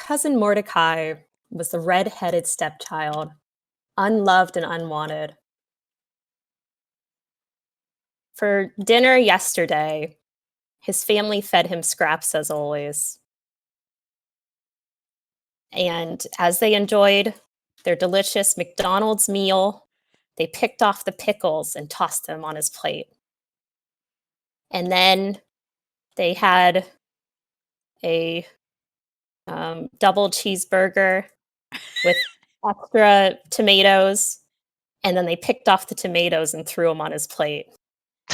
cousin Mordecai was the red-headed stepchild, unloved and unwanted. For dinner yesterday, his family fed him scraps as always. And as they enjoyed their delicious McDonald's meal, they picked off the pickles and tossed them on his plate. And then they had a double cheeseburger with extra tomatoes, and then they picked off the tomatoes and threw them on his plate.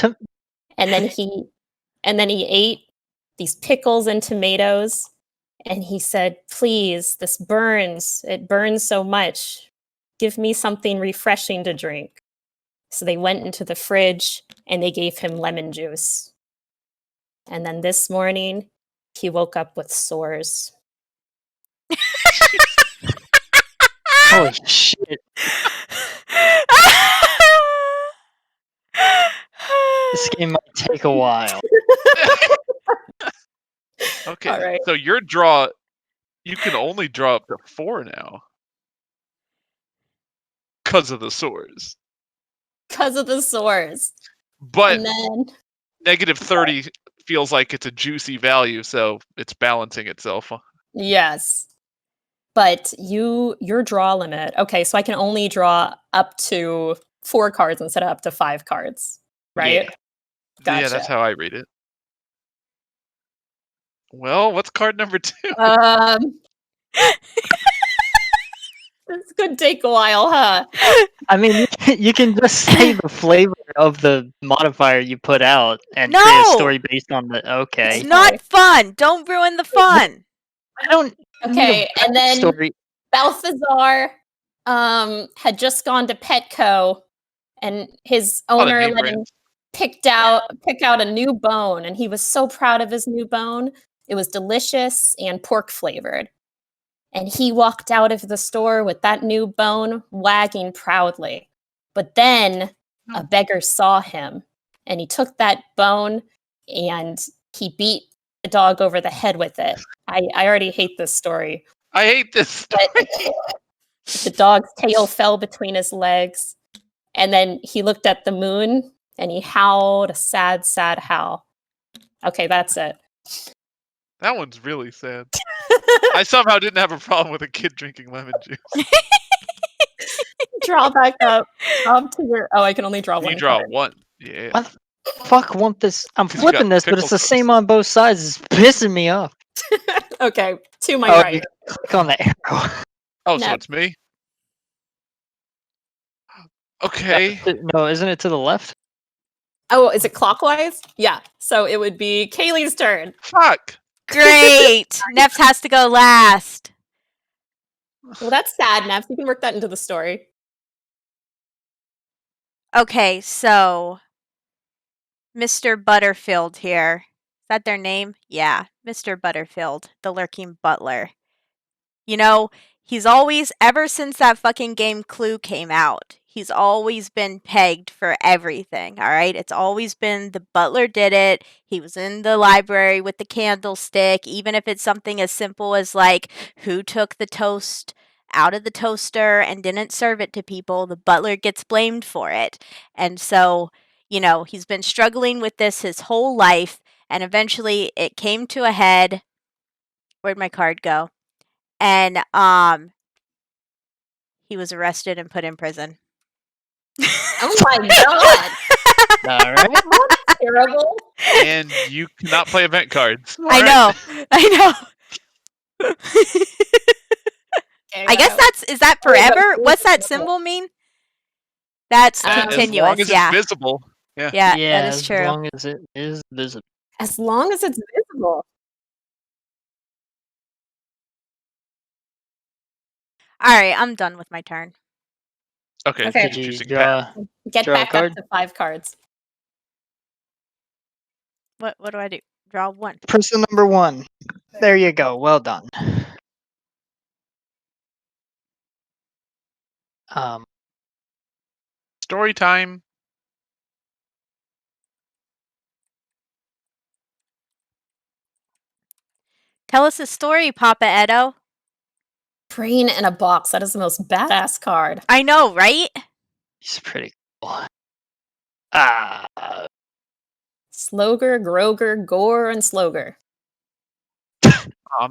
And then he ate these pickles and tomatoes, and he said, "Please, this burns. It burns so much. Give me something refreshing to drink." So they went into the fridge and they gave him lemon juice. And then this morning, he woke up with sores. Holy shit. This game might take a while. Okay, All right. so your draw, you can only draw up to 4 now. Because of the sores. Because of the sores. But And then negative 30 feels like it's a juicy value, so it's balancing itself. yes. But your draw limit. Okay, so I can only draw up to 4 cards instead of up to 5 cards, right? Yeah. Gotcha. Yeah, that's how I read it. Well, what's card number 2? This could take a while, huh? I mean, you can just say the flavor of the modifier you put out and create a story based on the. Okay. It's not fun. Don't ruin the fun. I don't. Okay, and then story. Balthazar had just gone to Petco, and his owner let him pick out a new bone, and he was so proud of his new bone. It was delicious and pork flavored. And he walked out of the store with that new bone, wagging proudly. But then a beggar saw him, and he took that bone and he beat the dog over the head with it. I already hate this story. I hate this story. The dog's tail fell between his legs, and then he looked at the moon and he howled a sad, sad howl. Okay, that's it. That one's really sad. I somehow didn't have a problem with a kid drinking lemon juice. Draw back up. To your. Oh, I can only draw one. You draw card. one. Yeah. What the fuck want this? I'm flipping this, but it's the same on both sides. It's pissing me off. Okay, to my right. You click on the arrow. Oh, so it's me? Okay. No, isn't it to the left? Oh, is it clockwise? Yeah. So it would be Kaylee's turn. Fuck. Great. Neps has to go last. Well, that's sad, Neps. You can work that into the story. Okay, so Mr. Butterfield here. Is that their name? Yeah, Mr. Butterfield, the lurking butler. You know, he's always, ever since that fucking game Clue came out, he's always been pegged for everything, all right? It's always been the butler did it. He was in the library with the candlestick, even if it's something as simple as, like, who took the toast out of the toaster and didn't serve it to people, the butler gets blamed for it. And so, you know, he's been struggling with this his whole life, and eventually it came to a head. Where'd my card go? And he was arrested and put in prison. Oh my god! All right. That's terrible. And you cannot play event cards. I know. Okay, I guess is that forever? What's that symbol mean? That's continuous. As long as it's visible. Yeah, that is true. As long as it is visible. As long as it's visible. All right, I'm done with my turn. Okay. Get draw back up to 5 cards. What do I do? Draw one. Person number 1. There you go. Well done. Story time. Tell us a story, Papa Edo. Brain in a box. That is the most badass card. I know, right? He's pretty cool. Sloger, Groger, Gore, and Sloger.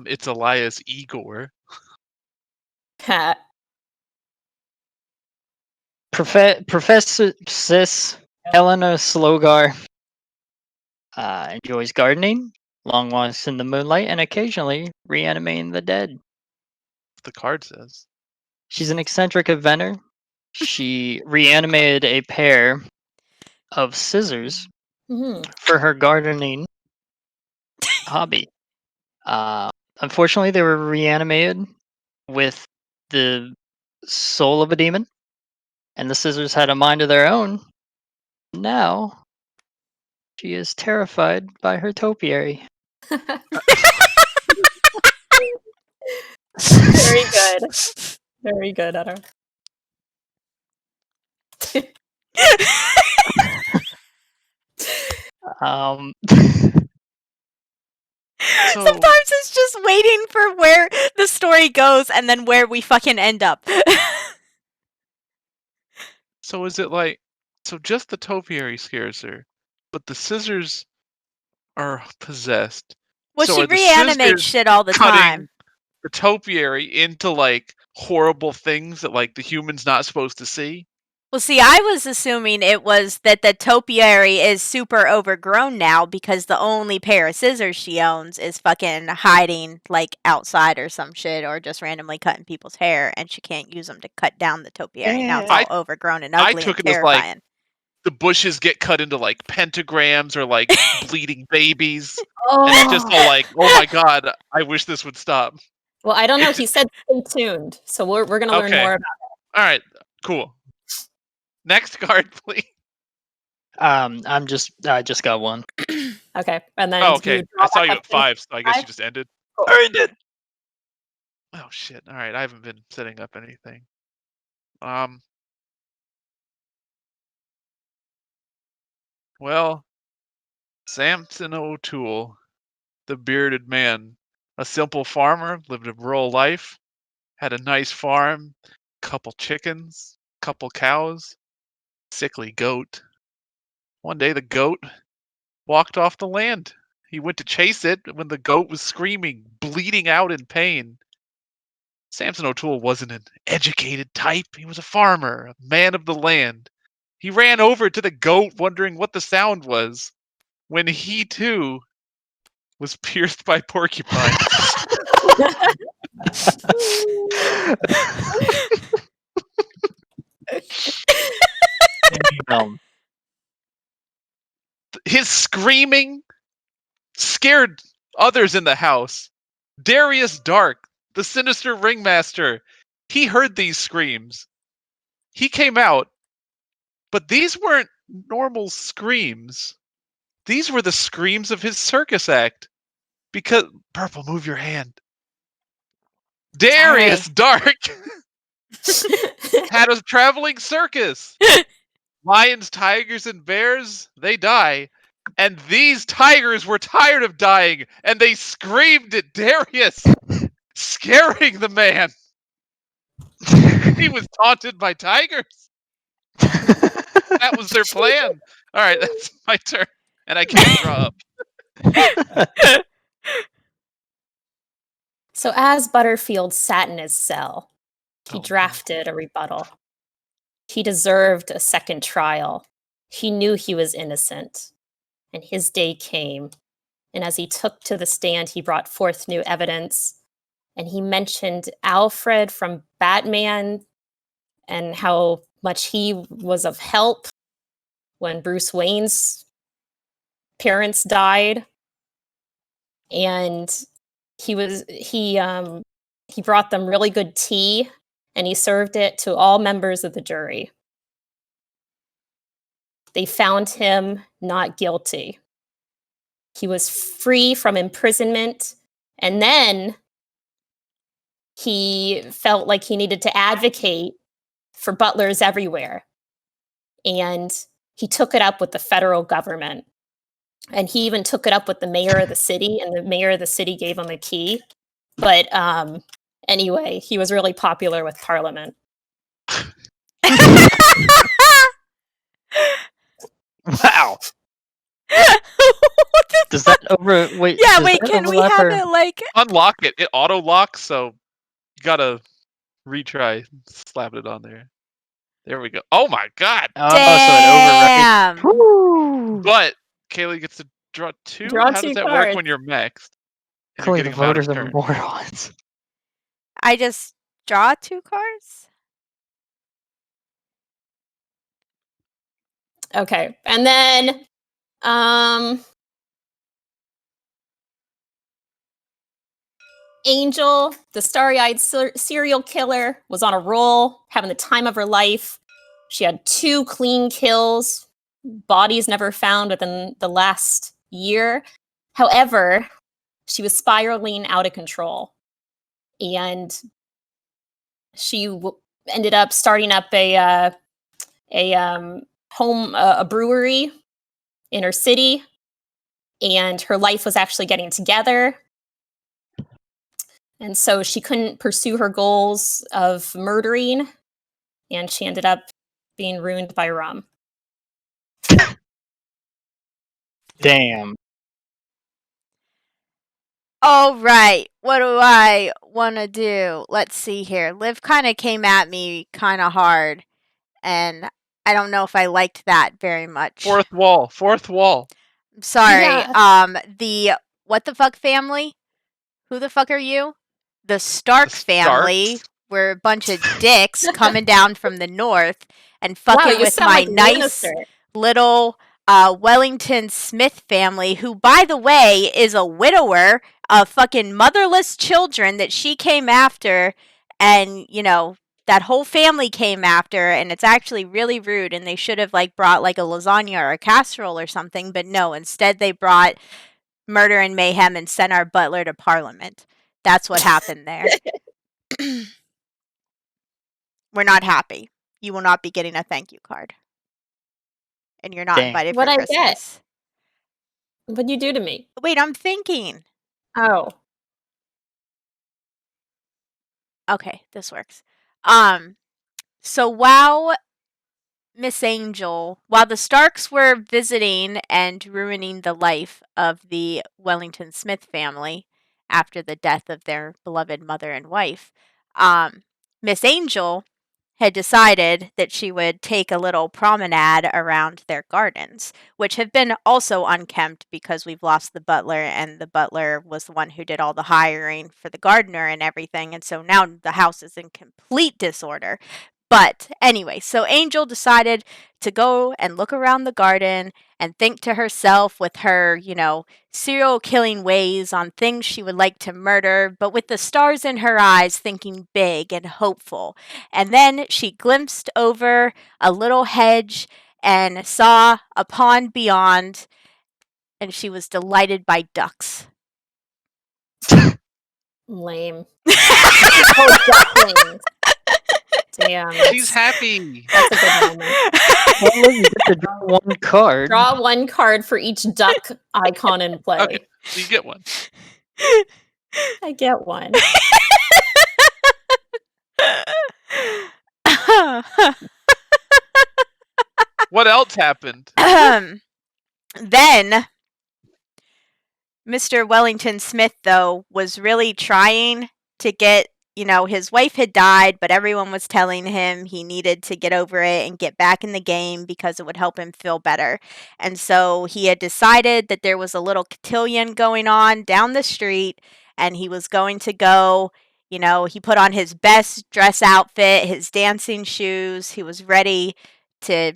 It's Elias Igor. Ha. Professor Sis Helena Slogar enjoys gardening, long walks in the moonlight, and occasionally reanimating the dead. The card says. She's an eccentric inventor. She reanimated a pair of scissors Mhm. for her gardening hobby. Unfortunately, they were reanimated with the soul of a demon, and the scissors had a mind of their own. Now, she is terrified by her topiary. Very good. Very good, Edder. Um, So, Sometimes it's just waiting for where the story goes and then where we fucking end up. so is it like, so just the topiary scares her, but the scissors are possessed. Well, So she are the reanimates scissors shit all the cutting time. the topiary into like horrible things that like the human's not supposed to see? Well, see, I was assuming it was that the topiary is super overgrown now because the only pair of scissors she owns is fucking hiding like outside or some shit, or just randomly cutting people's hair, and she can't use them to cut down the topiary. Now it's all overgrown and I ugly took and it as like terrifying. the bushes get cut into like pentagrams or like bleeding babies, Oh. and it's just all like, oh my god, I wish this would stop. Well, I don't know. He said stay tuned, so we're going to learn Okay. more about it. All right, cool. Next card, please. I just got one. Okay, and then Oh, you okay. draw I saw back you up at to 5, so I guess you 5? just ended. Cool. I did. Oh shit! All right, I haven't been setting up anything. Well, Samson O'Toole, the bearded man, a simple farmer, lived a rural life, had a nice farm, couple chickens, couple cows, sickly goat. One day the goat walked off the land. He went to chase it when the goat was screaming, bleeding out in pain. Samson O'Toole wasn't an educated type. He was a farmer, a man of the land. He ran over to the goat, wondering what the sound was, when he too was pierced by porcupines. His screaming scared others in the house. Darius Dark, the sinister ringmaster, he heard these screams. He came out, but these weren't normal screams. These were the screams of his circus act. Because Purple, move your hand. Darius Dark had a traveling circus. Lions, tigers, and bears, they die. And these tigers were tired of dying, and they screamed at Darius, scaring the man. He was taunted by tigers. That was their plan. All right, that's my turn. And I can't draw up. So as Butterfield sat in his cell, he Oh, no. drafted a rebuttal. He deserved a second trial. He knew he was innocent, and his day came. And as he took to the stand, he brought forth new evidence, and he mentioned Alfred from Batman and how much he was of help when Bruce Wayne's parents died. And he brought them really good tea, and he served it to all members of the jury. They found him not guilty. He was free from imprisonment, and then he felt like he needed to advocate for butlers everywhere. And he took it up with the federal government. And he even took it up with the mayor of the city, and the mayor of the city gave him a key. But Anyway, he was really popular with Parliament. Wow. Does that wait? Yeah, does wait, that can we overlap have or- it like Unlock it. It auto locks, so you gotta retry. Slap it on there. There we go. Oh my god! Oh, so it overrides. damn? Woo! But Kaylee gets to draw 2? Draw How 2 does that work cards. when you're maxed? And Chloe, you're the getting them out voters of of turn. morons. I just draw 2 cards? Okay. And then Angel, the starry-eyed serial killer, was on a roll, having the time of her life. She had 2 clean kills, bodies never found within the last year. However, she was spiraling out of control, and she ended up starting up a brewery in her city, and her life was actually getting together. And so she couldn't pursue her goals of murdering, and she ended up being ruined by rum. Damn. All right, what do I want to do? Let's see here. Liv kind of came at me kind of hard, and I don't know if I liked that very much. Fourth wall. Fourth wall. I'm sorry. Yeah. The what the fuck family? Who the fuck are you? The Stark The family Starks. were a bunch of dicks coming down from the north and Wow, fucking you with sound my like nice Lannister. little Wellington Smith family, who, by the way, is a widower of fucking motherless children that she came after, and, you know, that whole family came after, and it's actually really rude, and they should have, like, brought, like, a lasagna or a casserole or something, but no, instead they brought murder and mayhem and sent our butler to Parliament. That's what happened there. We're not happy. You will not be getting a thank you card. And you're not Dang. invited What'd for I get? Christmas. What'd you do to me? Wait, I'm thinking. Oh. Okay, this works. So while the Starks were visiting and ruining the life of the Wellington Smith family after the death of their beloved mother and wife, Miss Angel had decided that she would take a little promenade around their gardens, which have been also unkempt because we've lost the butler, and the butler was the one who did all the hiring for the gardener and everything, and so now the house is in complete disorder. But anyway, so Angel decided to go and look around the garden and think to herself with her, you know, serial killing ways on things she would like to murder, but with the stars in her eyes, thinking big and hopeful. And then she glimpsed over a little hedge and saw a pond beyond, and she was delighted by ducks. Lame. Oh, ducklings. Damn. She's happy. That's a good moment. Well, Liv, you get to draw 1 card. Draw 1 card for each duck icon in play. Okay. So you get one. I get one. What else happened? Then Mr. Wellington Smith, though, was really trying to get, you know, his wife had died, but everyone was telling him he needed to get over it and get back in the game because it would help him feel better. And so he had decided that there was a little cotillion going on down the street, and he was going to go. You know, he put on his best dress outfit, his dancing shoes. He was ready to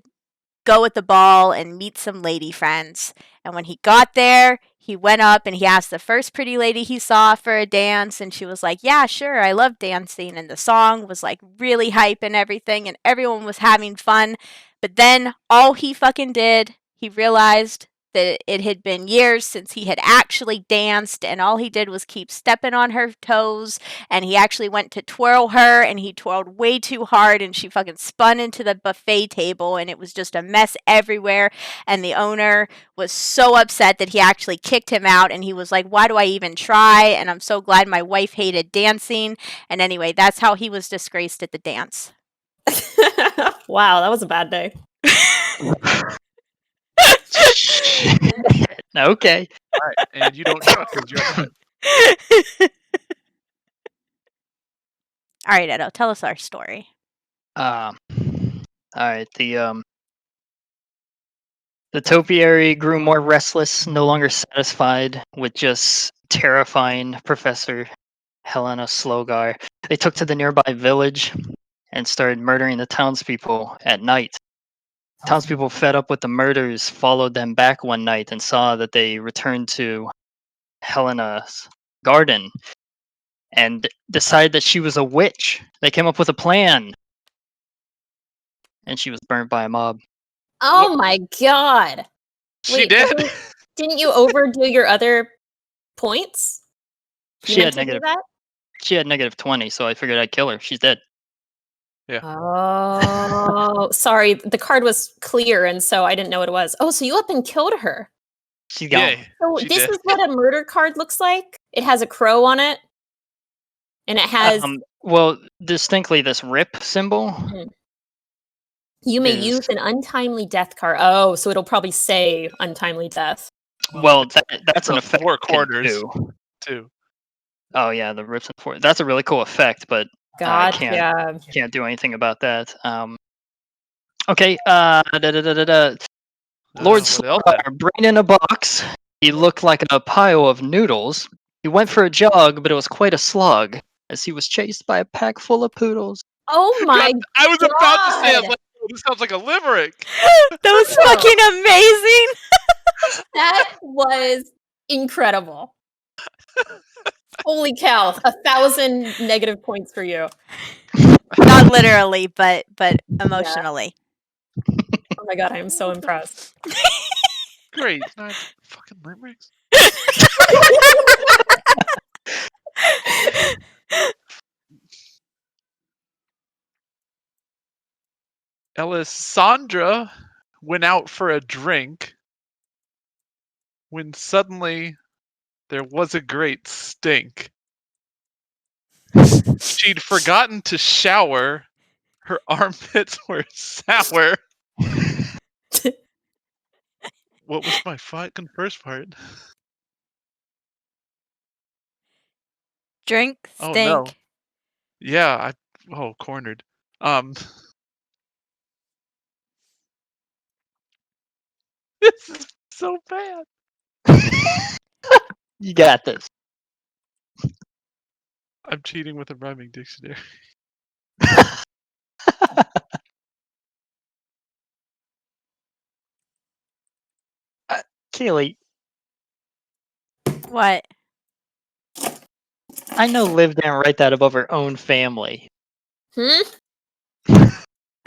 go at the ball and meet some lady friends. And when he got there, he went up and he asked the first pretty lady he saw for a dance, and she was like, "Yeah, sure, I love dancing." And the song was like really hype and everything, and everyone was having fun. But then all he fucking did, he realized that it had been years since he had actually danced, and all he did was keep stepping on her toes, and he actually went to twirl her, and he twirled way too hard, and she fucking spun into the buffet table, and it was just a mess everywhere, and the owner was so upset that he actually kicked him out, and he was like, why do I even try? And I'm so glad my wife hated dancing. And anyway, that's how he was disgraced at the dance. Wow, that was a bad day. Okay. All right, and you don't know because you're not. All right, Edo, tell us our story. All right. The topiary grew more restless, no longer satisfied with just terrifying Professor Helena Slogar. They took to the nearby village and started murdering the townspeople at night. Townspeople, fed up with the murders, followed them back one night and saw that they returned to Helena's garden and decided that she was a witch. They came up with a plan, and she was burnt by a mob. Oh my god. She Wait, did. Didn't you overdo your other points? You She meant had to do negative. that? She had -20, so I figured I'd kill her. She's dead. Oh, sorry. The card was clear, and so I didn't know what it was. Oh, so you up and killed her. She's gone. Yeah, So she this did. is what a murder card looks like. It has a crow on it, and it has Well, distinctly this rip symbol. you may is- use an untimely death card. Oh, so it'll probably say untimely death. Well, that's an the effect. four you can corners. do. Too. Oh yeah, the rips and four. That's a really cool effect, but I Gotcha. can't do anything about that. Okay. Lord What else? Slogar, brain in a box. He looked like a pile of noodles. He went for a jog, but it was quite a slog, as he was chased by a pack full of poodles. Oh my God, I was about to say, I was God. like, oh, this sounds like a limerick. That was fucking amazing. That was incredible. Holy cow. 1,000 negative points for you. Not literally, but emotionally. Oh my god, I am so impressed. Great, it's not fucking limericks. Alessandra went out for a drink when suddenly there was a great stink. She'd forgotten to shower. Her armpits were sour. What was my fucking first part? Drink, Oh, stink. no. Yeah, cornered. This is so bad. You got this. I'm cheating with a rhyming dictionary. Kaylee, What? I know Liv didn't write that above her own family.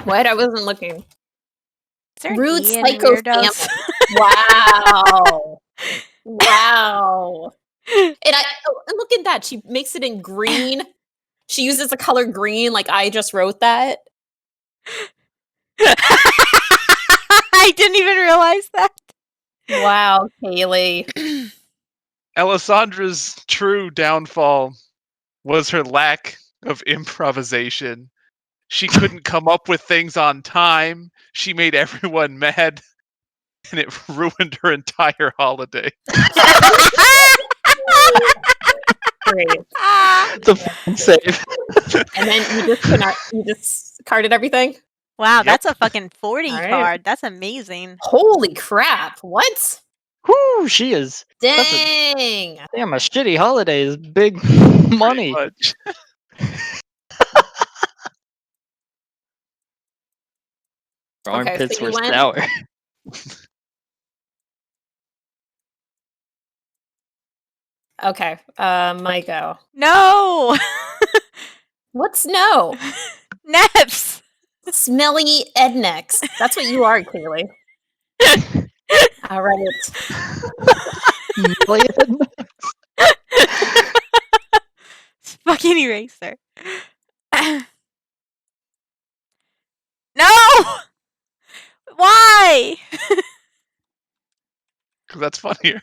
What? I wasn't looking. Is there an Rude E in psycho weirdos? family. Wow. Wow. And look at that. She makes it in green. She uses the color green like I just wrote that. I didn't even realize that. Wow, Kaylee. Alessandra's true downfall was her lack of improvisation. She couldn't come up with things on time. She made everyone mad, and it ruined her entire holiday. Great. It's a fun save. And then you just carded everything? Wow, Yep. that's a fucking 40 All right. card. That's amazing. Holy crap. What? Whoo, she is. Dang. Damn, a shitty holiday is big money. Much. Her Okay, armpits so you were went- sour. Okay, my go. No! What's no? Neps! Smelly Ednex. That's what you are, Kaylee. All right. Million. Fucking eraser. No! Why? Because that's funnier.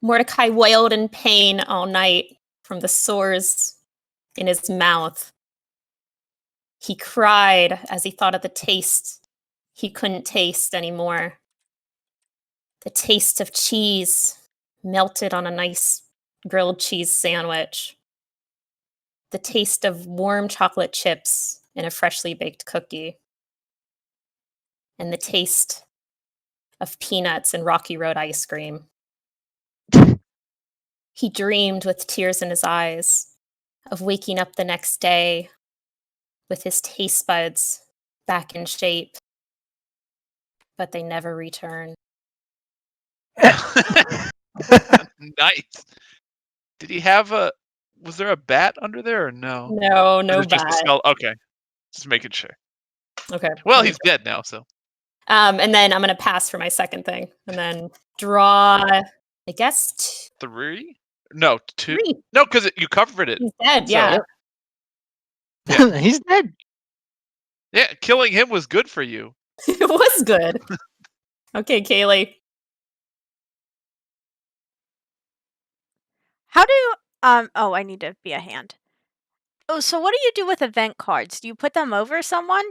Mordecai wailed in pain all night from the sores in his mouth. He cried as he thought of the taste he couldn't taste anymore. The taste of cheese melted on a nice grilled cheese sandwich. The taste of warm chocolate chips in a freshly baked cookie. And the taste of peanuts and Rocky Road ice cream. He dreamed with tears in his eyes of waking up the next day with his taste buds back in shape, but they never returned. Nice. Did he have a? Was there a bat under there or no? No, Or no is it just a bad. skull? Okay, just making sure. Okay. Well, he's dead now, so And then I'm gonna pass for my second thing, and then draw. I guess 3. No, 2. three. No, because you covered it. He's dead. So- Yeah. Yeah. He's dead. Yeah, killing him was good for you. It was good. Okay, Kaylee. How do oh, I need to be a hand. Oh, so what do you do with event cards? Do you put them over someone?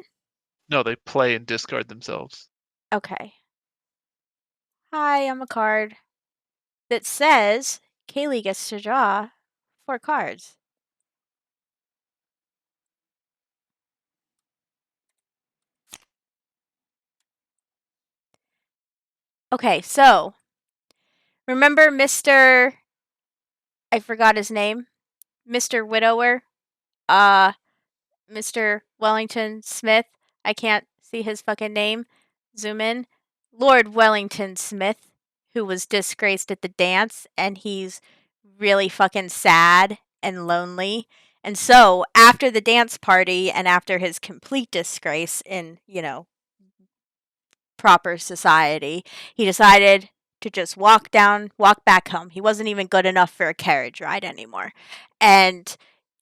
No, they play and discard themselves. Okay. Hi, I'm a card that says Kaylee gets to draw 4 cards. Okay, so remember Mr. I forgot his name. Mr. Widower? Mr. Wellington Smith. I can't see his fucking name. Zoom in. Lord Wellington Smith, who was disgraced at the dance, and he's really fucking sad and lonely. And so, after the dance party and after his complete disgrace in, proper society, he decided to just walk back home. He wasn't even good enough for a carriage ride anymore. And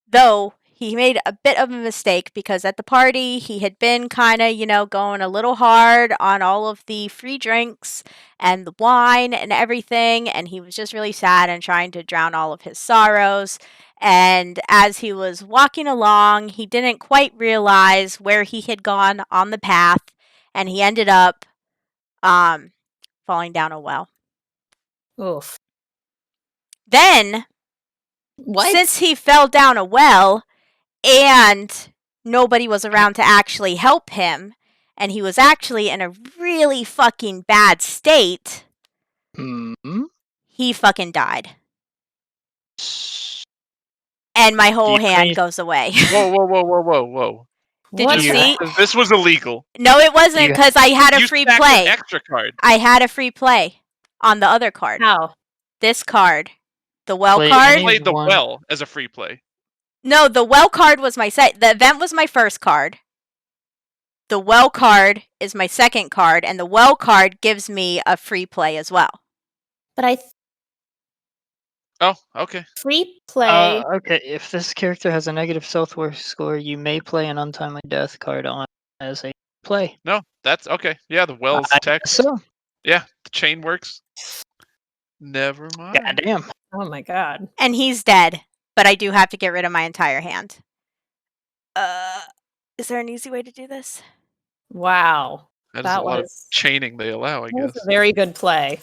though he made a bit of a mistake because at the party he had been kind of, going a little hard on all of the free drinks and the wine and everything. And he was just really sad and trying to drown all of his sorrows. And as he was walking along, he didn't quite realize where he had gone on the path. And he ended up falling down a well. Oof. Then, What? since he fell down a well and nobody was around to actually help him, and he was actually in a really fucking bad state, Mm-hmm. he fucking died. And my whole hand goes away. Whoa. Did you see? This was illegal. No, it wasn't, because I had a You free stacked play. an extra card. I had a free play on the other card. How? This card. The well Play card. any- Played the one. well as a free play. No, the well card was my the event was my first card. The well card is my second card, and the well card gives me a free play as well. But Oh, okay. free play. Okay, if this character has a negative Southwest score, you may play an untimely death card on as a play. No, that's okay. Yeah, the well's I text. guess so. Yeah, the chain works. Never mind. Goddamn. Oh my god. And he's dead, but I do have to get rid of my entire hand. Is there an easy way to do this? Wow. That is That a lot of was- chaining they allow, I That was guess. a very good play.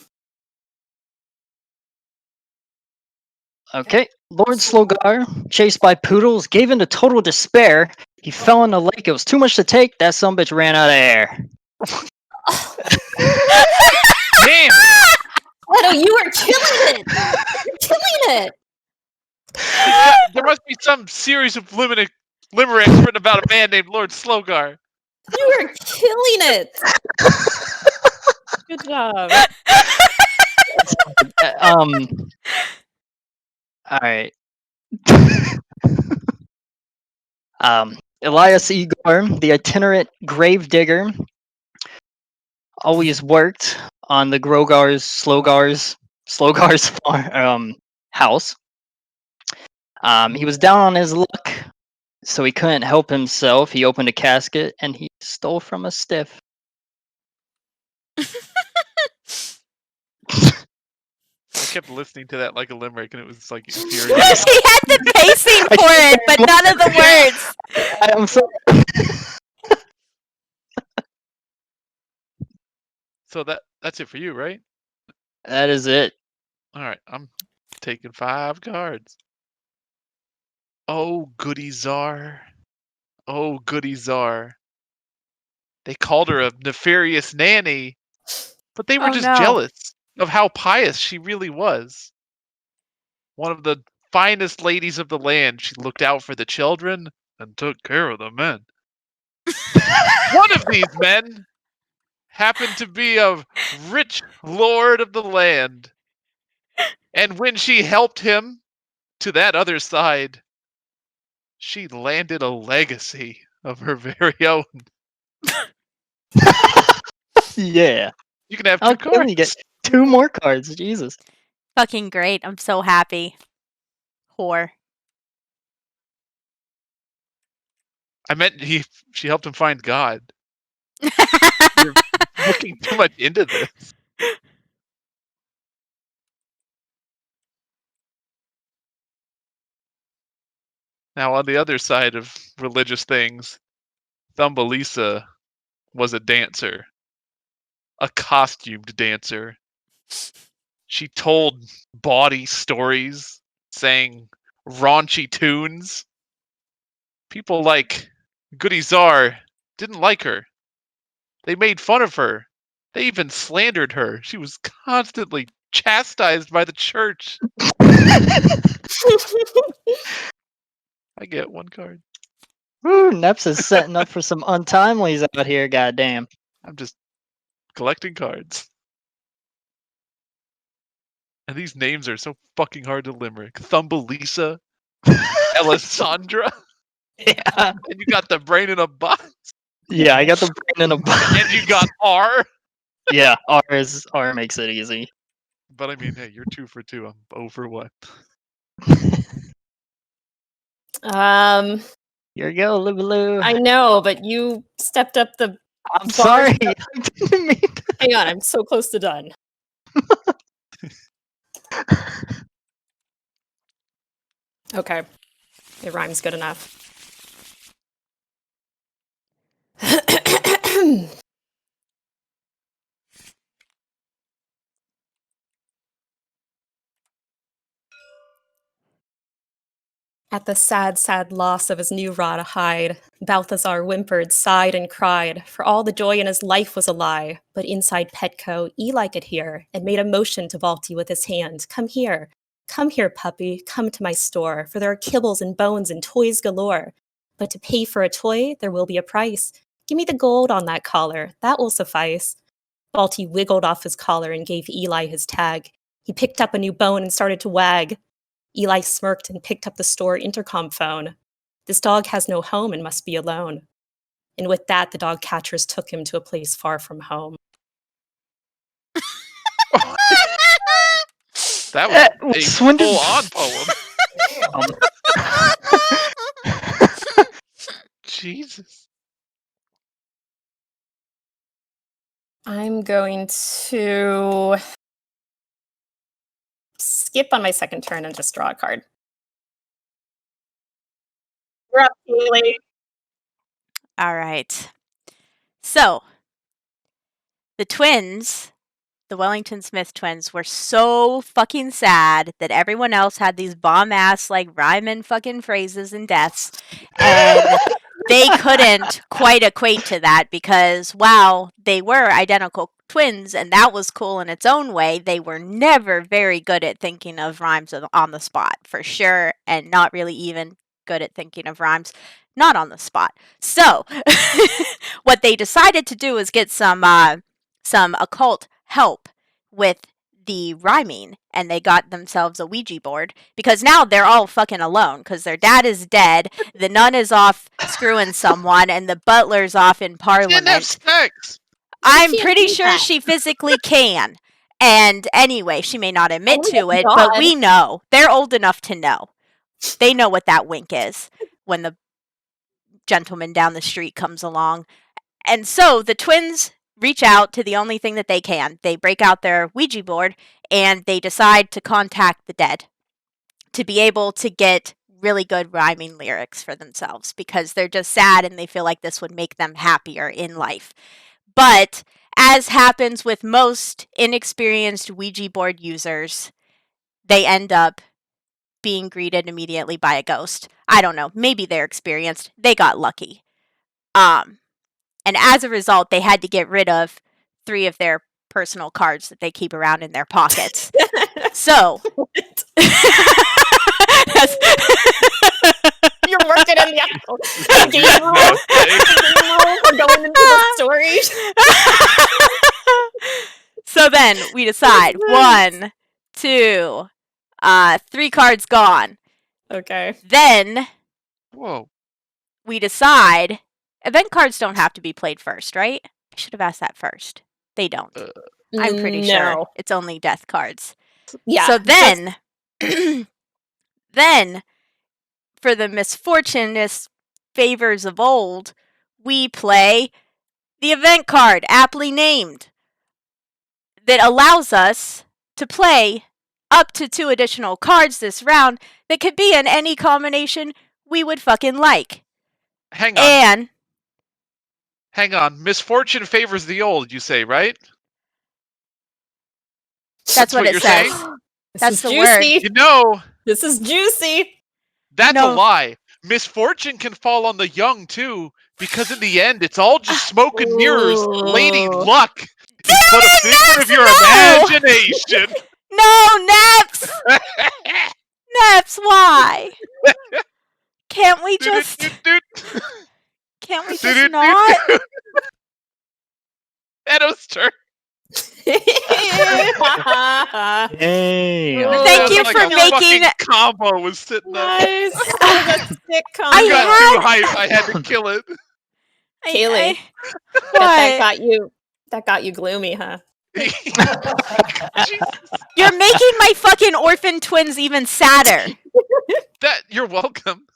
Okay, Lord Slogar, chased by poodles, gave into total despair. He fell in the lake. It was too much to take. That sumbitch ran out of air. Damn! Otto, you are killing it! You're killing it! There must be some series of limericks written about a man named Lord Slogar. You are killing it! Good job. All right. Elias Igor, the itinerant grave digger, always worked on the Slogar's house. He was down on his luck, so he couldn't help himself. He opened a casket and he stole from a stiff. I kept listening to that like a limerick, and it was like She infuriating. had the pacing for it, but none of the words. I'm sorry. So that's it for you, right? That is it. All right, I'm taking 5 cards. Oh, goody czar. Oh, goody czar. They called her a nefarious nanny, but they were Oh, just no. jealous of how pious she really was. One of the finest ladies of the land, she looked out for the children and took care of the men. One of these men happened to be a rich lord of the land. And when she helped him to that other side, she landed a legacy of her very own. Yeah. You can have 2 Okay, cards. you get 2 more cards. Jesus. Fucking great. I'm so happy. Whore. I meant she helped him find God. You're looking too much into this. Now, on the other side of religious things, Thumbelisa was a dancer, a costumed dancer. She told bawdy stories, sang raunchy tunes. People like Goody Czar didn't like her. They made fun of her. They even slandered her. She was constantly chastised by the church. I get 1 card. Woo, Neps is setting up for some untimelies out here, goddamn. I'm just collecting cards. And these names are so fucking hard to limerick. Thumbelisa, Alessandra, Yeah. and you got the brain in a box, Yeah, I got the brain in a box. and you got R. Yeah, R makes it easy. But I mean, hey, you're 2 for 2. I'm 0 for 1. Here you go, Libaloo. I know, but you stepped up the. I'm sorry. I didn't mean to. Hang on, I'm so close to done. Okay, it rhymes good enough. At the sad, sad loss of his new rod of hide, Balthazar whimpered, sighed, and cried, for all the joy in his life was a lie. But inside Petco, Eli could hear, and made a motion to Balti with his hand. Come here, puppy, come to my store, for there are kibbles and bones and toys galore. But to pay for a toy, there will be a price. Give me the gold on that collar, that will suffice. Balti wiggled off his collar and gave Eli his tag. He picked up a new bone and started to wag. Eli smirked and picked up the store intercom phone. This dog has no home and must be alone. And with that, the dog catchers took him to a place far from home. That was a When did- full-on poem. Jesus. I'm going to skip on my second turn and just draw a card. You're up, Haley. All right. So, the twins, the Wellington Smith twins, were so fucking sad that everyone else had these bomb-ass, like, rhyming fucking phrases and deaths, and they couldn't quite equate to that because, while they were identical twins, and that was cool in its own way, they were never very good at thinking of rhymes on the spot, for sure, and not really even good at thinking of rhymes not on the spot. So, what they decided to do is get some occult help with the rhyming, and they got themselves a Ouija board because now they're all fucking alone because their dad is dead, the nun is off screwing someone, and the butler's off in Didn't have Parliament. sex. I'm can't pretty do sure that. she physically can. And anyway, she may not admit Only to with it, but God. we know. They're old enough to know. They know what that wink is when the gentleman down the street comes along. And so the twins reach out to the only thing that they can. They break out their Ouija board and they decide to contact the dead to be able to get really good rhyming lyrics for themselves because they're just sad and they feel like this would make them happier in life. But as happens with most inexperienced Ouija board users, they end up being greeted immediately by a ghost. I don't know. Maybe they're experienced. They got lucky. And as a result, they had to get rid of 3 of their personal cards that they keep around in their pockets. So, What? that's- You're working in the actual a game weird room. math thing. Game room. We're going into the story. So then we decide Yes. 1, 2, 3 cards gone. Okay. Then Whoa. we decide event cards don't have to be played first, right? I should have asked that first. They don't. I'm pretty sure No. it's only death cards. Yeah. So just- then, then for the misfortunist favors of old, we play the event card, aptly named, that allows us to play up to 2 additional cards this round that could be in any combination we would fucking like. Hang on. And Hang on. Misfortune favors the old, you say, right? that's what it you're says. saying? This That's is the juicy. word. You know, This is juicy. that's No. a lie. Misfortune can fall on the young, too, because in the end, it's all just smoke and mirrors. Lady Ooh. Luck is but a figment of your No! imagination. No, Neps! Neps, why? Can't we just can't we just not? Edo's turn. Yay! Oh, Thank you Like for a making- fucking combo was sitting up. nice. That was a sick I I got combo. too hyped. I had to kill it. Kaylee. Bet What? that got you gloomy, huh? Jesus. You're making my fucking orphan twins even sadder. You're welcome.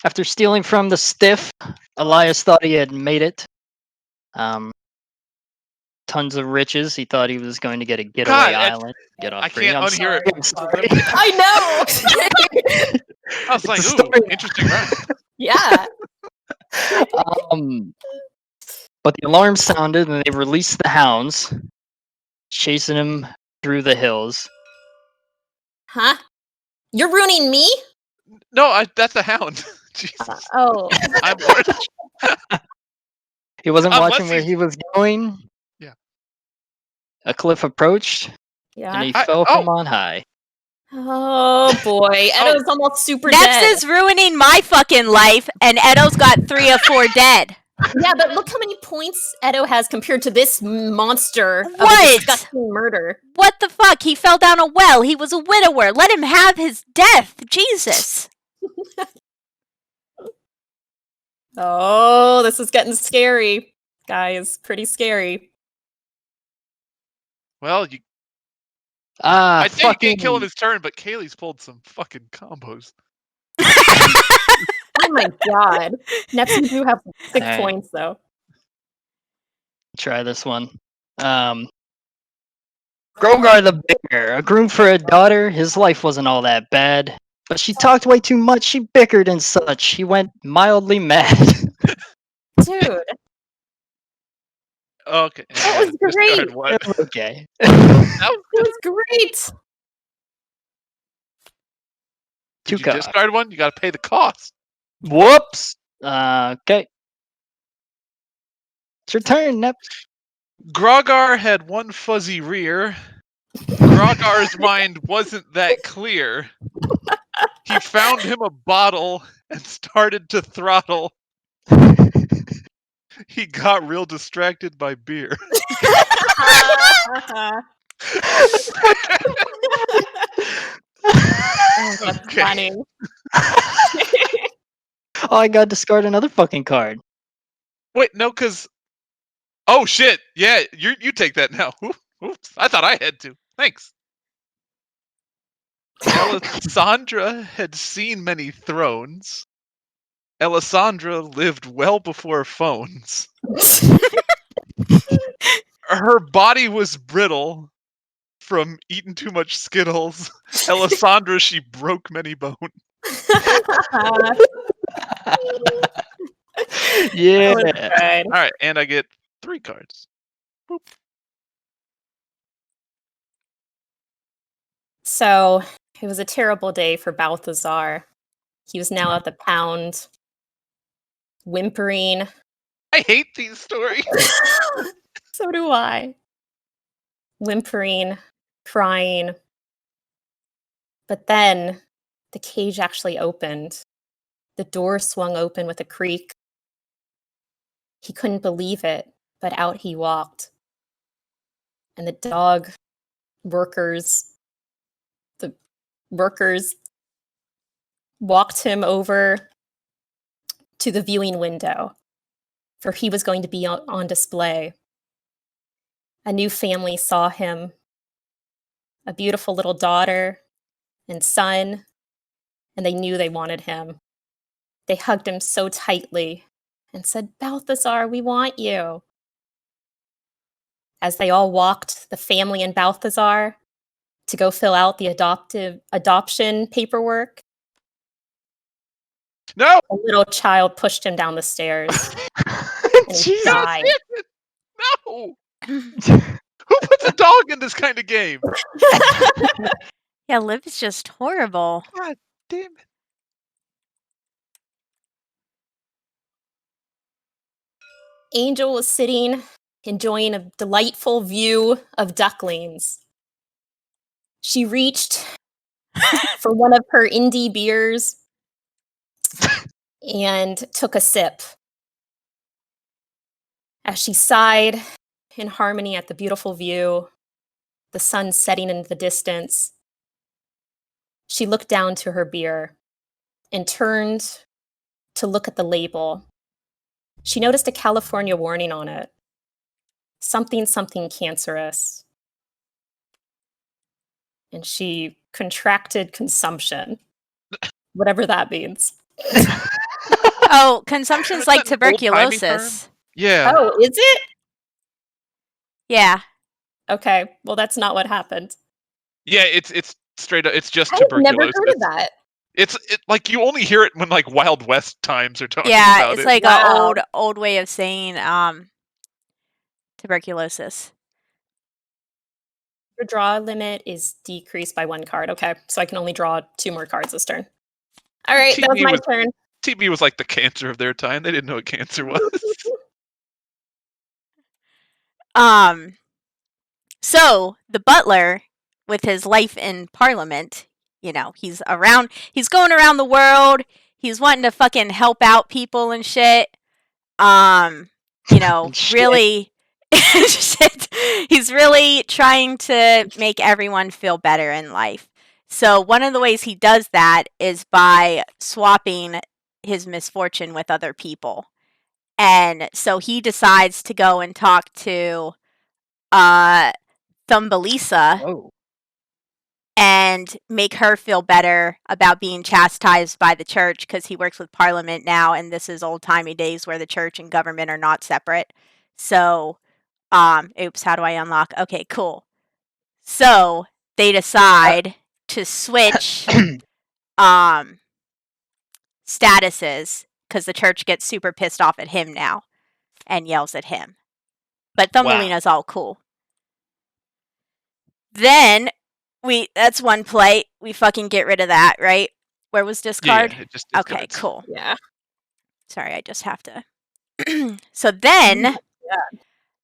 After stealing from the stiff, Elias thought he had made it. Tons of riches. He thought he was going to get a getaway God, island. Get off I free. can't I'm unhear it. sorry, I'm sorry. I know. I was like, It's a ooh, story. interesting round. Yeah. But the alarm sounded and they released the hounds, chasing him through the hills. Huh? You're ruining me? No, that's a hound. Jesus. Oh. I'm He wasn't Unless watching where he's- he was going. Yeah. A cliff approached and Yeah. he fell from on high. Oh boy. Edo's almost super Neps dead. is ruining my fucking life, and Edo's got 3 of 4 dead. Yeah, but look how many points Edo has compared to this monster of a What? disgusting murder. What the fuck? He fell down a well. He was a widower. Let him have his death. Jesus. Oh, this is getting scary. Guys, pretty scary. Well, Ah, I think he fucking can't kill him his turn, but Kaylee's pulled some fucking combos. Oh my god. Neps, you do have 6 Alright. points though. try this one. Grogar the Bear, a groom for a daughter. His life wasn't all that bad, but she talked way too much. She bickered and such. He went mildly mad. Dude, Okay. That was discard great. one. Okay. it was great. Did you Tuca. discard one? You got to pay the cost. Whoops. Okay. It's your turn, Nep. Grogar had one fuzzy rear. Grogar's mind wasn't that clear. He found him a bottle and started to throttle. He got real distracted by beer. Oh, that's Okay. funny. Oh, I gotta discard another fucking card. Wait, no, because... Oh, shit. Yeah, you take that now. Oops. I thought I had to. Thanks. Alessandra had seen many thrones. Alessandra lived well before phones. Her body was brittle from eating too much Skittles. Alessandra, she broke many bones. Yeah. Good. All right, and I get 3 cards. Boop. So it was a terrible day for Balthazar. He was now at the pound, whimpering. I hate these stories. So do I. Whimpering, crying. But then the cage actually opened. The door swung open with a creak. He couldn't believe it, but out he walked. And the the workers walked him over to the viewing window, for he was going to be on display. A new family saw him, a beautiful little daughter and son, and they knew they wanted him. They hugged him so tightly and said, "Balthazar, we want you." As they all walked, the family and Balthazar, to go fill out the adoption paperwork, No! a little child pushed him down the stairs and he Jesus. died. No! Who puts a dog in this kind of game? Yeah, Liv is just horrible. God damn it. Angel was sitting, enjoying a delightful view of ducklings. She reached for one of her indie beers and took a sip. As she sighed in harmony at the beautiful view, the sun setting in the distance, she looked down to her beer and turned to look at the label. She noticed a California warning on it. Something, something cancerous. And she contracted consumption, whatever that means. Oh, consumption's Is like that an old-timey term? tuberculosis. Yeah. Oh, is it? Yeah. Okay, well, that's not what happened. Yeah, it's straight up. It's just I've never tuberculosis. heard of that. It's like you only hear it when like Wild West times are talking Yeah, about it's it. like Wow. a old way of saying tuberculosis. Your draw limit is decreased by 1 card. Okay, so I can only draw 2 more cards this turn. All right, that was TB my was- turn. TB was like the cancer of their time. They didn't know what cancer was. So the butler, with his life in Parliament, you know, he's going around the world, he's wanting to fucking help out people and shit. You know, Shit. really shit. He's really trying to make everyone feel better in life. So one of the ways he does that is by swapping his misfortune with other people. And so he decides to go and talk to Thumbelisa Oh. and make her feel better about being chastised by the church, because he works with Parliament now, and this is old-timey days where the church and government are not separate. So, oops, how do I unlock? Okay, cool. So, they decide to switch statuses, because the church gets super pissed off at him now and yells at him. But Thumbelina's all cool. Then that's one play. We fucking get rid of that, right? Where was discard? Yeah, it just Okay, discards. cool. Yeah. Sorry, I just have to. So then, Yeah.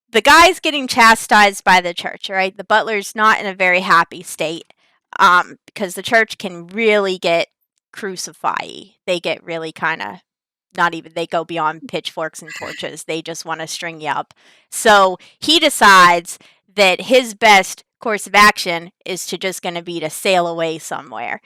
the guy's getting chastised by the church, right? The butler's not in a very happy state, because the church can really get crucify-y. They get really kind of they go beyond pitchforks and torches. They just want to string you up. So he decides that his best course of action is to just going to be to sail away somewhere.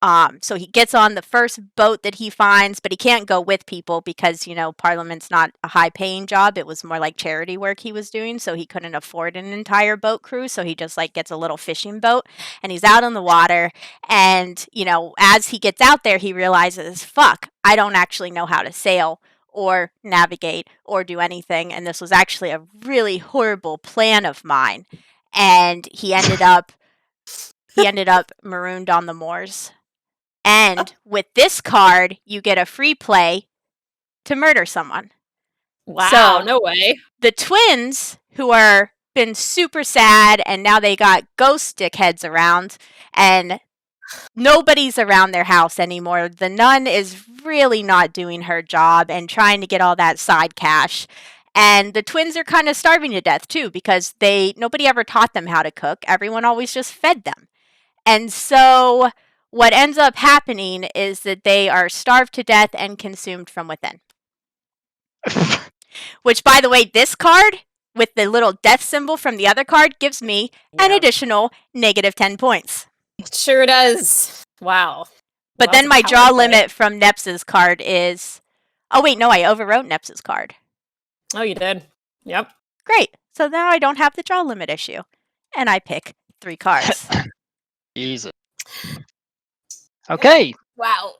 So he gets on the first boat that he finds, but he can't go with people because, Parliament's not a high paying job. It was more like charity work he was doing. So he couldn't afford an entire boat crew. So he just gets a little fishing boat and he's out on the water. And, as he gets out there, he realizes, fuck, I don't actually know how to sail or navigate or do anything. And this was actually a really horrible plan of mine. And he ended up marooned on the moors. And with this card, you get a free play to murder someone. Wow, So, no way. The twins, who are been super sad, and now they got ghost dickheads around, and nobody's around their house anymore. The nun is really not doing her job and trying to get all that side cash. And the twins are kind of starving to death too, because nobody ever taught them how to cook. Everyone always just fed them. And so what ends up happening is that they are starved to death and consumed from within. Which, by the way, this card with the little death symbol from the other card gives me an additional negative 10 points. It sure does. Wow. But then my draw limit from Neps's card is... Oh, wait, no, I overwrote Neps's card. Oh, you did? Yep. Great. So now I don't have the draw limit issue. And I pick 3 cards. Jesus. Okay. Wow.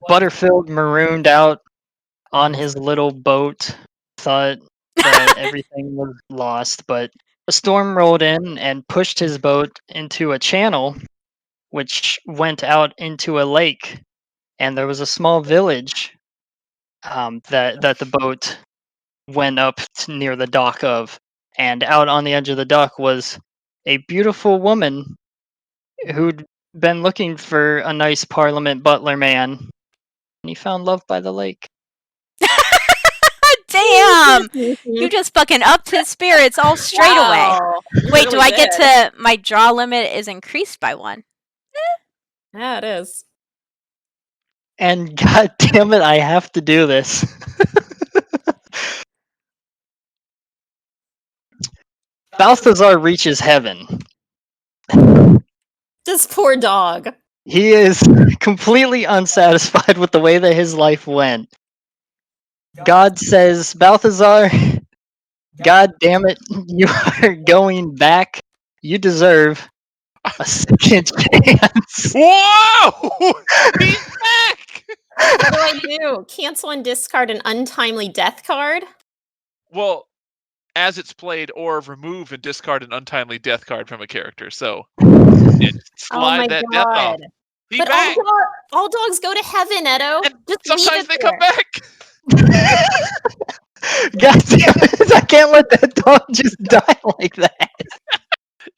Butterfield marooned out on his little boat, thought that everything was lost, but a storm rolled in and pushed his boat into a channel, which went out into a lake, and there was a small village that the boat went up to near the dock of, and out on the edge of the dock was a beautiful woman who'd been looking for a nice Parliament butler man, and he found love by the lake. Damn! You just fucking upped his spirits all straight away. Wait, do I get to... My draw limit is increased by 1. Yeah, it is. And god damn it, I have to do this. Balthazar reaches heaven. This poor dog. He is completely unsatisfied with the way that his life went. God says, Balthazar, god damn it, you are going back. You deserve a second chance. Whoa! He's back! What do I do? Cancel and discard an untimely death card? Well, as it's played, or remove and discard an untimely death card from a character. So, slide that death off. He's But back! all dogs go to heaven, Edo. And Just sometimes they there. come back! God damn it, I can't let that dog just die like that.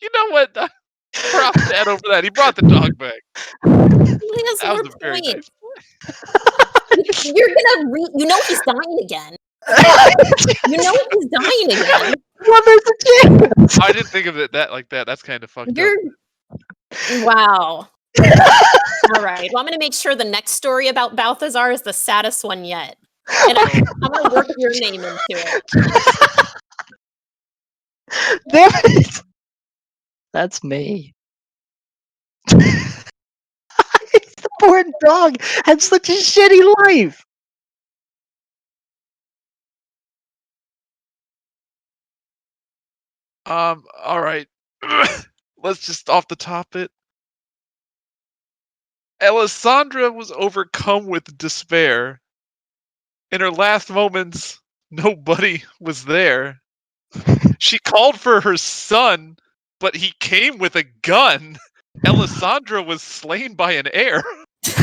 You know what? Props to Edo for that. He brought the dog back. He has That more was a very points. nice. You're gonna you know he's dying again. You know he's dying again. Well, there's a chance. I didn't think of it like that. That's kind of fucked up. Wow. All right. Well, I'm gonna make sure the next story about Balthazar is the saddest one yet. And I'm gonna work your name into it. Damn it. That's me. The poor dog had such a shitty life. All right. Let's just off the top it. Alessandra was overcome with despair. In her last moments, nobody was there. She called for her son, but he came with a gun. Alessandra was slain by an heir. Nice!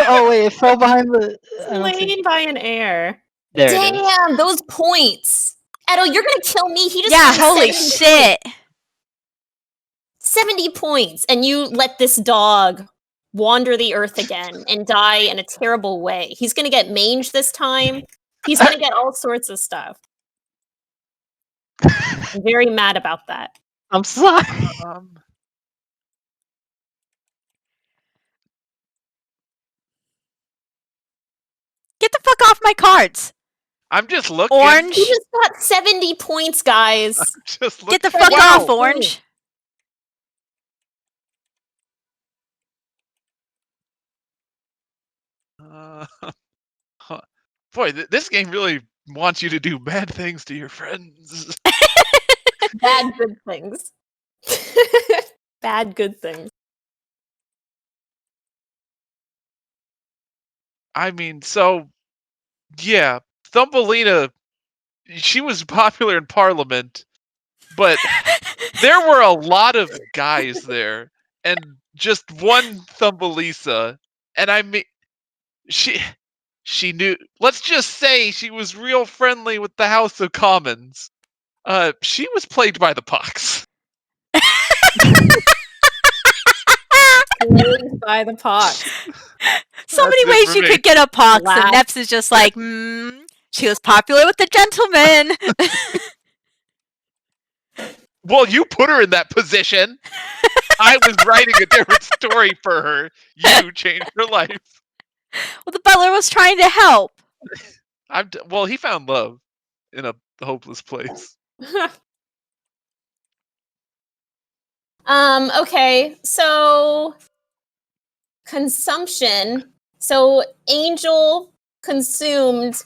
Oh wait, it fell behind the... Slain by an heir. There it is. Damn, those points. Edo, you're gonna kill me. He just Yeah, got holy 70 shit. 70 points, and you let this dog wander the earth again and die in a terrible way. He's gonna get mange this time. He's gonna get all sorts of stuff. I'm very mad about that. I'm sorry. Get the fuck off my cards. I'm just looking. Orange. You just got 70 points, guys. Just Get the looking. fuck Wow. off, Orange. Huh. Boy, this game really wants you to do bad things to your friends. Bad good things. Bad good things. I mean, so yeah, Thumbelina, she was popular in Parliament, but there were a lot of guys there, and just one Thumbelisa, and I mean, she knew. Let's just say she was real friendly with the House of Commons. She was plagued by the pox. Plagued by the pox. So That's many it ways for you me. could get a pox, Wow. and Neps is just like, she was popular with the gentlemen. Well, you put her in that position. I was writing a different story for her. You changed her life. Well, the butler was trying to help. Well, he found love in a hopeless place. Okay, so consumption. So Angel consumed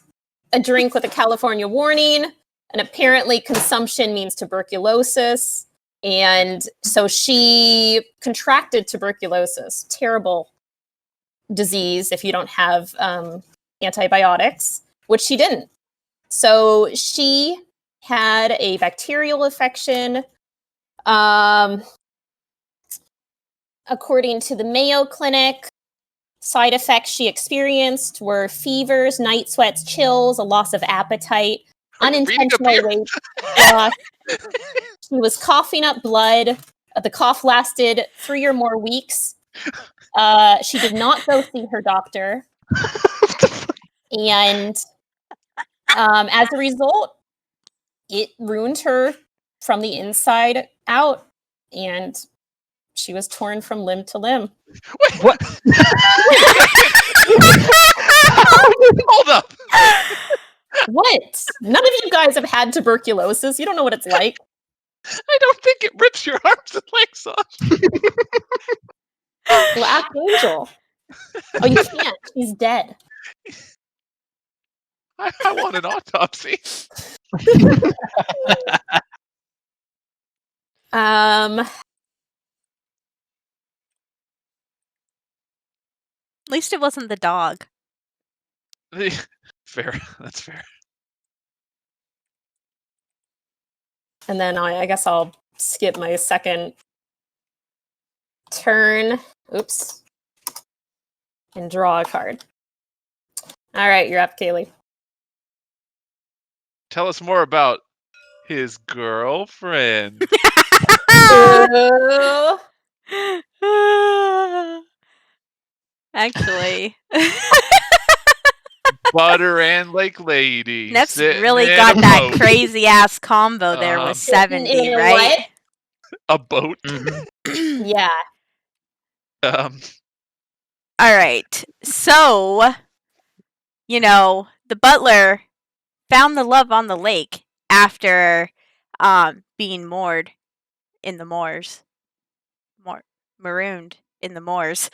a drink with a California warning, and apparently consumption means tuberculosis. And so she contracted tuberculosis, terrible disease if you don't have antibiotics, which she didn't. So she had a bacterial infection. According to the Mayo Clinic, side effects she experienced were fevers, night sweats, chills, a loss of appetite, Are you reading a unintentional beer? weight loss. She was coughing up blood. The cough lasted 3 or more weeks. She did not go see her doctor. And as a result, it ruined her from the inside out. And she was torn from limb to limb. Wait, What? hold up. What? None of you guys have had tuberculosis. You don't know what it's like. I don't think it rips your arms and legs off. Well, ask Angel. Oh, you can't. She's dead. I want an autopsy. Um, At least it wasn't the dog. Fair. That's fair. and then I guess I'll skip my second turn. Oops. And draw a card. All right, you're up, Kaylee. Tell us more about his girlfriend. Ooh. Actually, Butter and Lake Lady. Neps sitting really in got a that boat. crazy ass combo there with Sitting 70, in a right? A boat. Yeah. Um, All right. So, the butler found the love on the lake after being moored in the moors. Marooned in the moors.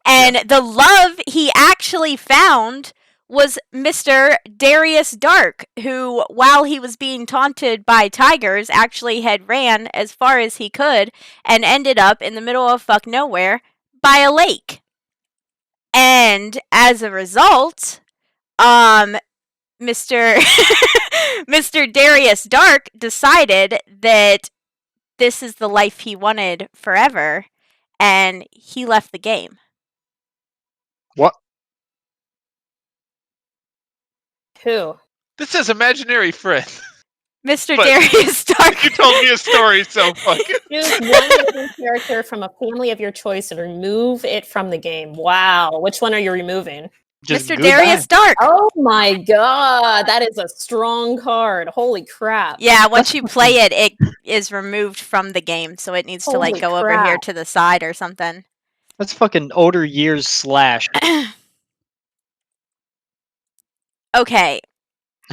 And the love he actually found was Mr. Darius Dark, who, while he was being taunted by tigers, actually had ran as far as he could and ended up in the middle of fuck nowhere by a lake. And as a result, Mr. Mr. Darius Dark decided that this is the life he wanted forever, and he left the game. What? Who? this is imaginary friend. Mr. But Darius Dark. You told me a story, so fuck it. Choose one living character from a family of your choice and remove it from the game. Wow. Which one are you removing? Just Mr. goodbye. Darius Dark. Oh my god. That is a strong card. Holy crap. Yeah, once you play it, it is removed from the game, so it needs to Holy go over here crap. to the side or something. That's fucking older years slash. Okay.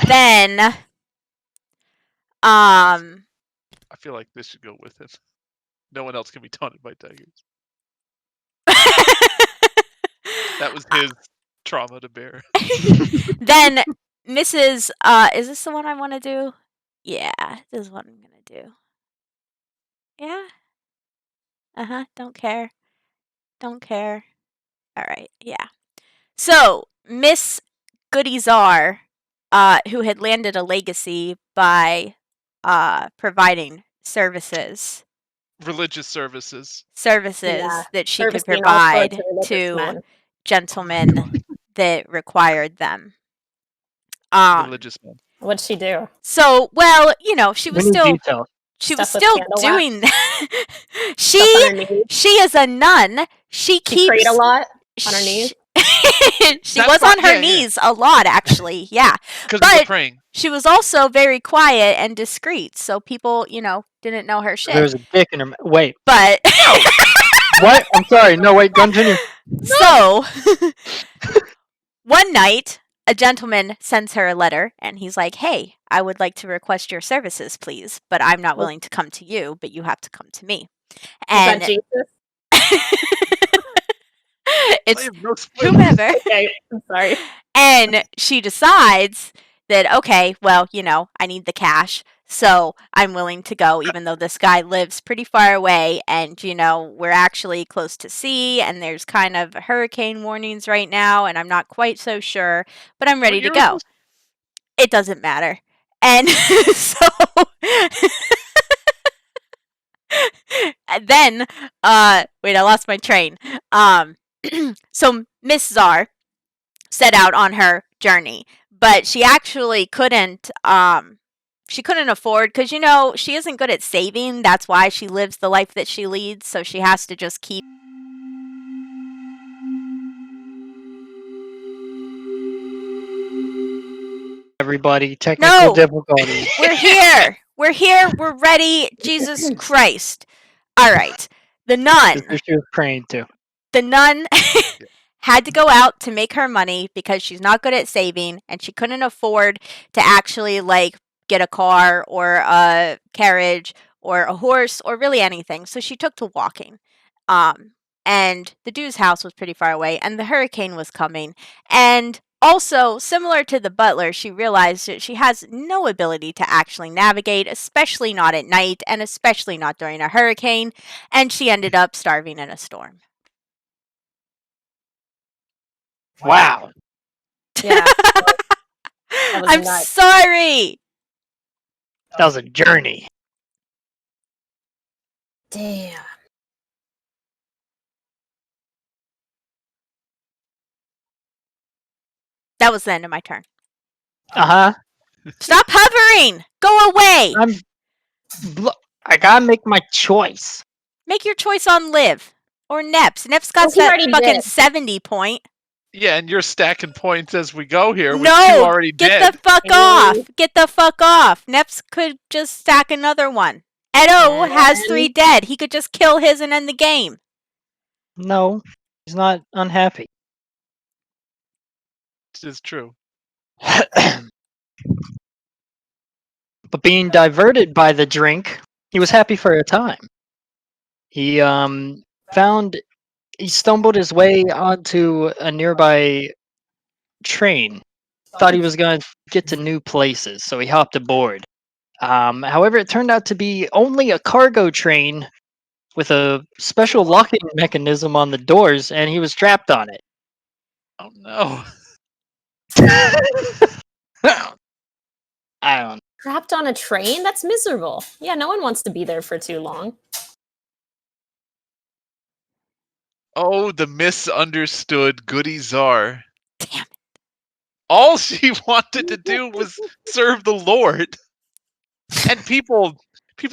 Then, I feel like this should go with it. No one else can be taunted by tigers. That was his trauma to bear. then Mrs. Is this the one I want to do? Yeah, this is what I'm gonna do. Yeah. Don't care. Don't care. All right. Yeah. So Miss Goody Czar, who had landed a legacy by providing services Religious services. Yeah. that she could Servicing all sorts provide of religious to men. gentlemen that required them. Religious men. What'd she do? So, well, she We was need still details. Stuff with still candle doing that. Stuff on her knees. She is a nun. She She prayed keeps a lot on her knees. she That's was fine, on her yeah. knees a lot, actually. Yeah. Because of the But praying. she was also very quiet and discreet, so people, didn't know her shit. There's a dick in her. Wait. But What? I'm sorry. No, wait. Continue. so one night, a gentleman sends her a letter, and he's like, "Hey, I would like to request your services, please, but I'm not willing to come to you, but you have to come to me." Was that And Jesus? it's I have no spoilers. whomever. Okay, I'm sorry. And she decides that, okay, well, I need the cash, so I'm willing to go, even though this guy lives pretty far away, and, we're actually close to sea, and there's kind of hurricane warnings right now, and I'm not quite so sure, but I'm ready What to year was go. this? It doesn't matter. And so and then, wait, I lost my train. So Miss Czar set out on her journey, but she actually couldn't afford, because she isn't good at saving. That's why she lives the life that she leads, so she has to just keep Everybody, technical No! difficulties. We're here. We're ready. Jesus Christ. All right. The nun This she was praying to. had to go out to make her money because she's not good at saving, and she couldn't afford to actually get a car or a carriage or a horse or really anything. So she took to walking. And the dude's house was pretty far away, and the hurricane was coming. And also, similar to the butler, she realized that she has no ability to actually navigate, especially not at night, and especially not during a hurricane. And she ended up starving in a storm. Wow. Yeah. was I'm nuts. sorry. That was a journey. Damn. That was the end of my turn. Uh-huh. Stop hovering. Go away. I gotta make my choice. Make your choice on Liv or Neps. Neps got Well, he that already fucking did. 70 point. Yeah, and you're stacking points as we go here with two No, already get dead. the fuck Really? off. Get the fuck off. Neps could just stack another one. Edo has 3 dead. He could just kill his and end the game. No, he's not unhappy. This is true. But being diverted by the drink, he was happy for a time. He stumbled his way onto a nearby train. Thought he was going to get to new places, so he hopped aboard. However, it turned out to be only a cargo train with a special locking mechanism on the doors, and he was trapped on it. Oh no. I don't. Trapped on a train? That's miserable. Yeah, no one wants to be there for too long. Oh, the misunderstood Goody Czar. Damn it. All she wanted to do was serve the Lord. And people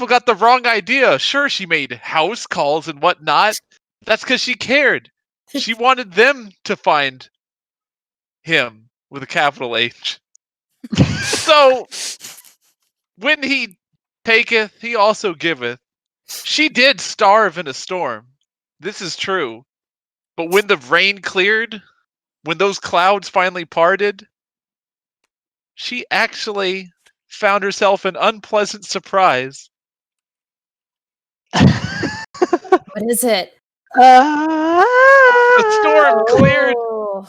got the wrong idea. Sure, she made house calls and whatnot. That's because she cared. She wanted them to find him with a capital H. So, when he taketh, he also giveth. She did starve in a storm. This is true. But when the rain cleared, when those clouds finally parted, she actually found herself an unpleasant surprise. What is it? The storm cleared, Oh,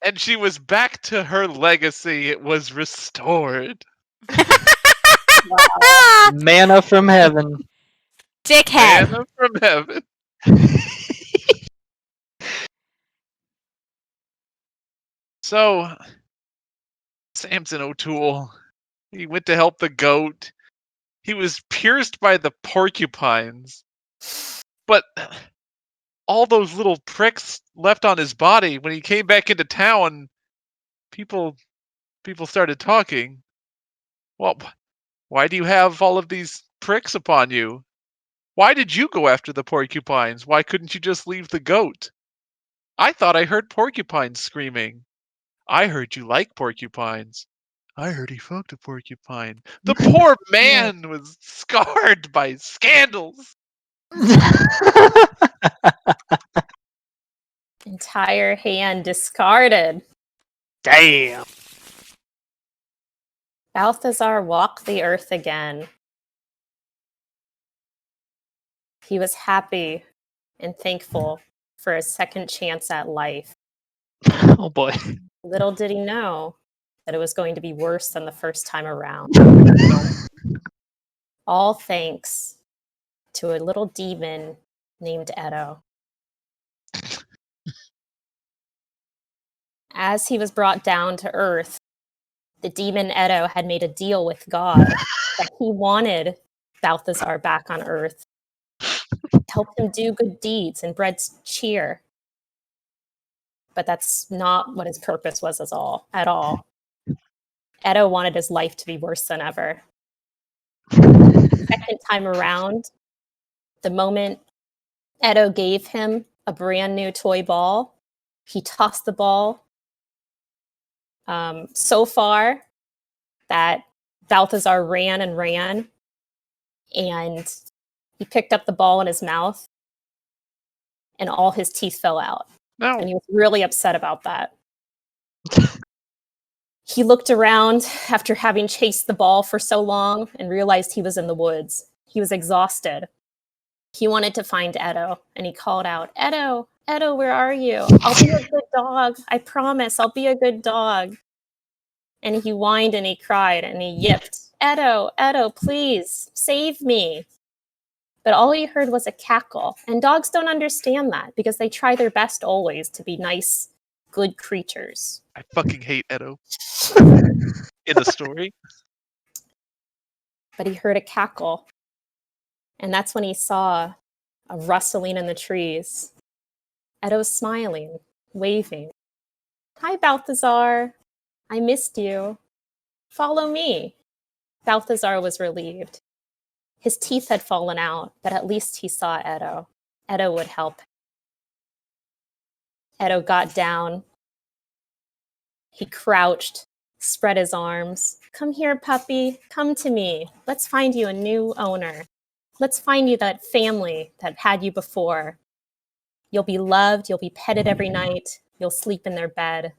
and she was back to her legacy. It was restored. Manna from heaven. Dickhead. Manna from heaven. So, Samson O'Toole, he went to help the goat. He was pierced by the porcupines. But all those little pricks left on his body when he came back into town, people started talking. Well, why do you have all of these pricks upon you? Why did you go after the porcupines? Why couldn't you just leave the goat? I thought I heard porcupines screaming. I heard you like porcupines. I heard he fucked a porcupine. The poor man was scarred by scandals. entire hand discarded. Damn. Balthazar walked the earth again. He was happy and thankful for a second chance at life. Oh boy. Little did he know that it was going to be worse than the first time around. All thanks to a little demon named Edo. As he was brought down to earth, the demon Edo had made a deal with God that he wanted Balthazar back on earth, helped him do good deeds and spread cheer. But that's not what his purpose was at all. Edo wanted his life to be worse than ever. Second time around, the moment Edo gave him a brand new toy ball, he tossed the ball so far that Balthazar ran and ran, and he picked up the ball in his mouth, and all his teeth fell out. No. And he was really upset about that. He looked around after having chased the ball for so long and realized he was in the woods. He was exhausted. He wanted to find Edo, and he called out, Edo, Edo, where are you? I'll be a good dog. I promise I'll be a good dog. And he whined and he cried and he yipped, Edo, Edo, please, save me. But all he heard was a cackle. And dogs don't understand that because they try their best always to be nice, good creatures. I fucking hate Edo. In the story. But he heard a cackle. And that's when he saw a rustling in the trees. Edo's smiling, waving. Hi, Balthazar. I missed you. Follow me. Balthazar was relieved. His teeth had fallen out, but at least he saw Edo. Edo would help. Edo got down. He crouched, spread his arms. Come here, puppy. Come to me. Let's find you a new owner. Let's find you that family that had you before. You'll be loved. You'll be petted every night. You'll sleep in their bed.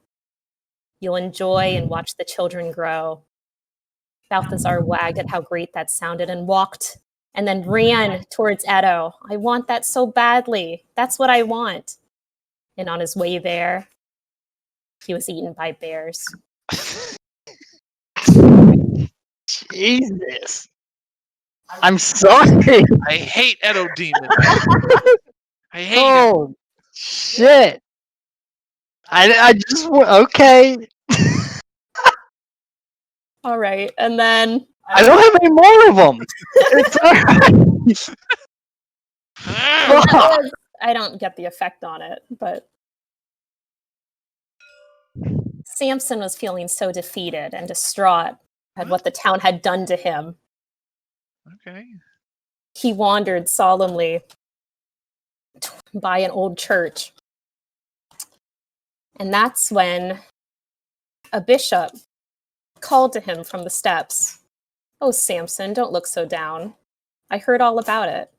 You'll enjoy and watch the children grow. Balthazar wagged at how great that sounded and walked and then ran towards Edo. I want that so badly. That's what I want. And on his way there, he was eaten by bears. Jesus. I'm sorry. I hate Edo Demon. I hate him. Oh, shit. I just, okay. All right. And then I don't have any more of them. It's all right. Fuck. I don't get the effect on it, but Samson was feeling so defeated and distraught at what the town had done to him. Okay. He wandered solemnly by an old church. And that's when a bishop called to him from the steps. Oh, Samson, don't look so down. I heard all about it.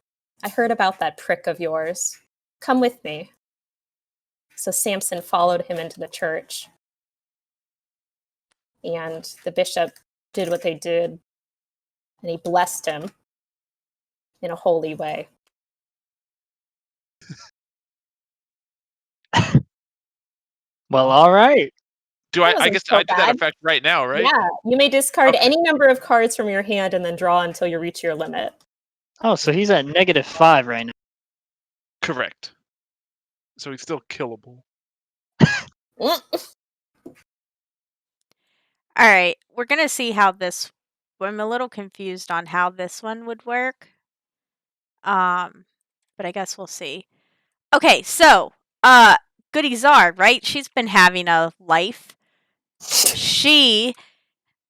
I heard about that prick of yours. Come with me. So Samson followed him into the church. And the bishop did what they did, and he blessed him in a holy way. Well, all right. Do I wasn't guess so I do that bad. effect right now, right? Yeah, you may discard Okay. any number of cards from your hand and then draw until you reach your limit. Oh, so he's at -5 right now. Correct. So he's still killable. Mm. All right, we're gonna see how this. I'm a little confused on how this one would work. But I guess we'll see. Okay, so Goody Czar, right? She's been having a life. She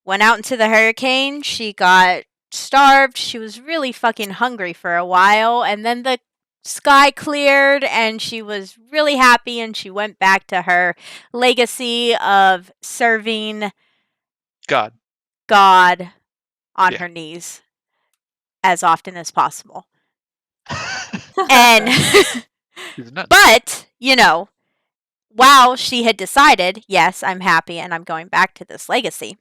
went out into the hurricane. She got starved. She was really fucking hungry for a while, and then the sky cleared and she was really happy, and she went back to her legacy of serving God. God on Yeah. her knees as often as possible. And He's nuts. but, you know, while she had decided, yes, I'm happy and I'm going back to this legacy,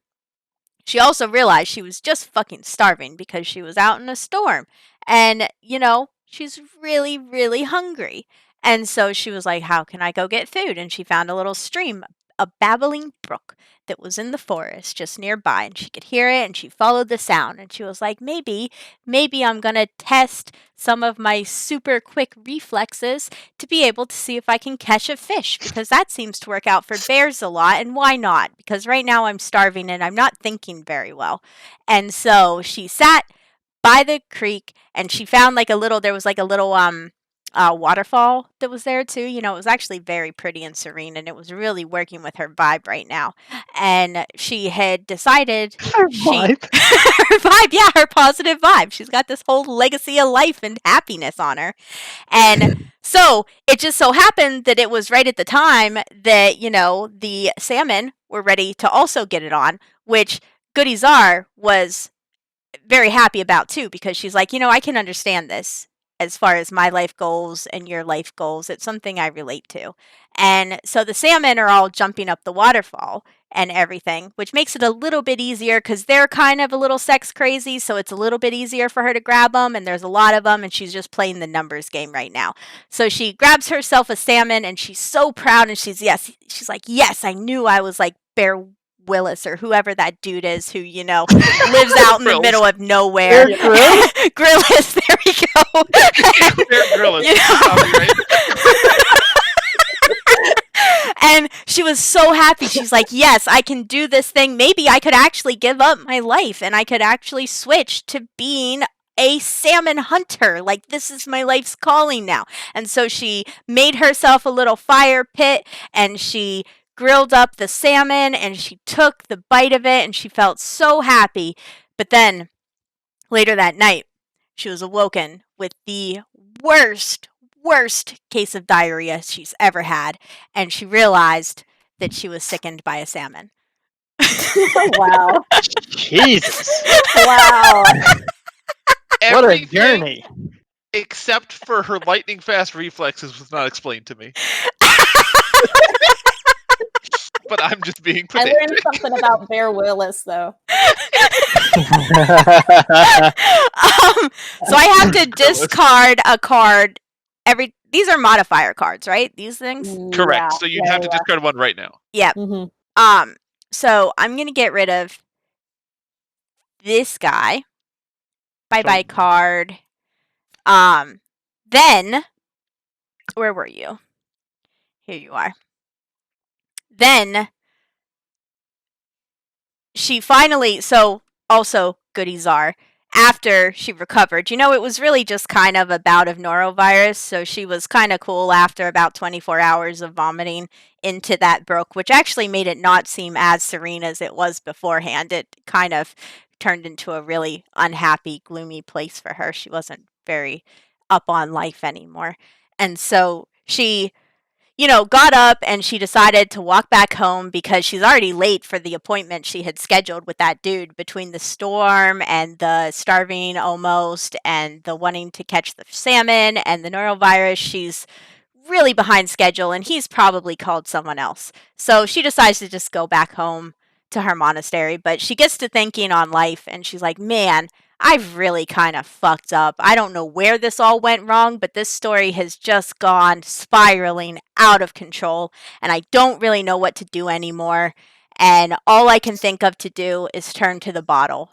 she also realized she was just fucking starving because she was out in a storm. And, you know, she's really, really hungry. And so she was like, how can I go get food? And she found a little stream, a babbling brook that was in the forest just nearby. And she could hear it and she followed the sound. And she was like, maybe I'm going to test some of my super quick reflexes to be able to see if I can catch a fish, because that seems to work out for bears a lot. And why not? Because right now I'm starving and I'm not thinking very well. And so she sat by the creek and she found there was like a little waterfall that was there too. You know, it was actually very pretty and serene, and it was really working with her vibe right now. And she had decided Her vibe. her vibe, yeah, her positive vibe. She's got this whole legacy of life and happiness on her. And so it just so happened that it was right at the time that, you know, the salmon were ready to also get it on, which Goody Czar was very happy about too, because she's like, you know, I can understand this as far as my life goals and your life goals. It's something I relate to. And so the salmon are all jumping up the waterfall and everything, which makes it a little bit easier because they're kind of a little sex crazy. So it's a little bit easier for her to grab them. And there's a lot of them. And she's just playing the numbers game right now. So she grabs herself a salmon and she's so proud. And she's like, yes, I knew I was like Bear Willis or whoever that dude is who, you know, lives out in the middle of nowhere. Bear Grylls? Grylls, there we go. Bear Grylls. You know? Copyright. And she was so happy. She's like, yes, I can do this thing. Maybe I could actually give up my life and I could actually switch to being a salmon hunter. Like, this is my life's calling now. And so she made herself a little fire pit and she grilled up the salmon and she took the bite of it and she felt so happy. But then later that night, she was awoken with the worst case of diarrhea she's ever had, and she realized that she was sickened by a salmon. Wow. Jesus. Wow. What a Everything journey. except for her lightning fast reflexes was not explained to me. But I'm just being I pedantic. learned something about Bear Willis, though. So I have to discard a card every. These are modifier cards, right? These things. Correct. Yeah, So you'd have to discard one right now. Yep. Mhm. So I'm gonna get rid of this guy. Bye-bye card. Then where were you? Here you are. Then she finally, so also Goody Czar, after she recovered, you know, it was really just kind of a bout of norovirus, so she was kind of cool after about 24 hours of vomiting into that brook, which actually made it not seem as serene as it was beforehand. It kind of turned into a really unhappy, gloomy place for her. She wasn't very up on life anymore. And so she, you know, got up and she decided to walk back home because she's already late for the appointment she had scheduled with that dude. Between the storm and the starving almost and the wanting to catch the salmon and the norovirus, she's really behind schedule and he's probably called someone else. So she decides to just go back home to her monastery, but she gets to thinking on life and she's like, man, I've really kind of fucked up. I don't know where this all went wrong, but this story has just gone spiraling out of control and I don't really know what to do anymore. And all I can think of to do is turn to the bottle.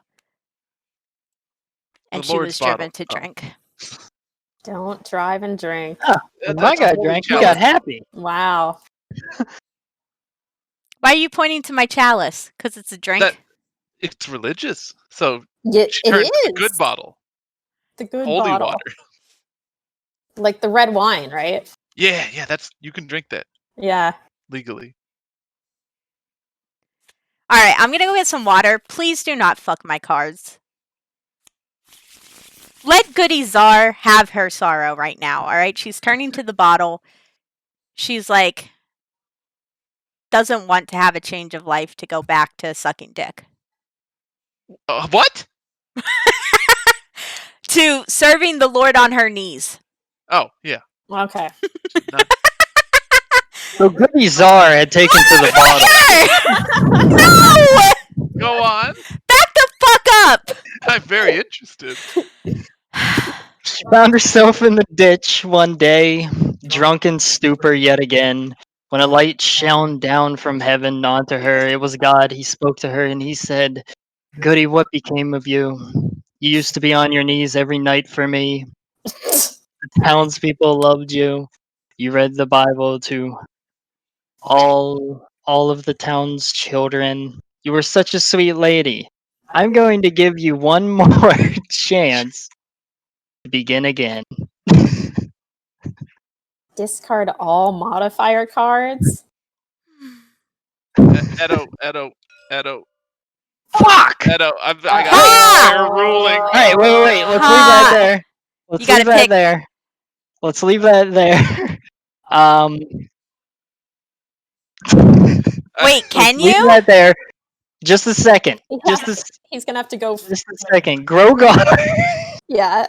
And The she Lord's was driven bottle. to drink. Don't drive and drink. When I got drank, you got happy. Wow. Why are you pointing to my chalice? Because it's a drink? It's religious. So It she turned to the is. good bottle. The good Holy bottle. water. Like the red wine, right? Yeah, you can drink that Yeah. legally. Alright, I'm gonna go get some water. Please do not fuck my cards. Let Goody Czar have her sorrow right now, alright? She's turning to the bottle. She's like, doesn't want to have a change of life to go back to sucking dick. What? To serving the Lord on her knees. Oh, yeah. Okay. So Goody Czar had taken to the bottle. No! Go on. Back the fuck up! I'm very interested. She found herself in the ditch one day, drunk in stupor yet again. When a light shone down from heaven onto her, it was God. He spoke to her and he said, Goody, what became of you? You used to be on your knees every night for me. The townspeople loved you. You read the Bible to all of the town's children. You were such a sweet lady. I'm going to give you one more chance to begin again. Discard all modifier cards. Edo. Fuck! Edo, I got Ah! a fair ruling. Alright, wait. Let's leave that there. Let's You gotta leave that pick- there. Let's leave that there. Wait, can Let's leave you? that there. Just a second. He's gonna have to go. Just a second. Grogar Yeah.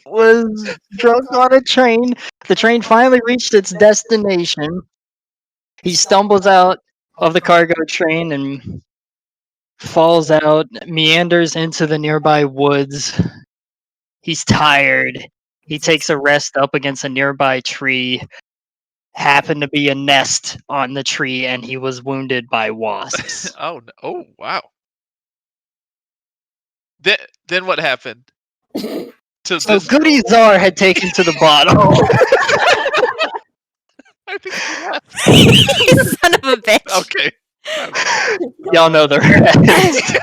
was drunk on a train. The train finally reached its destination. He stumbles out of the cargo train and falls out, meanders into the nearby woods. He's tired. He takes a rest up against a nearby tree. Happened to be a nest on the tree, and he was wounded by wasps. Oh, no. Oh, wow. Then what happened? To So this Goody Czar had taken to the bottle. I think she left. You son of a bitch. Okay. Y'all know the rest.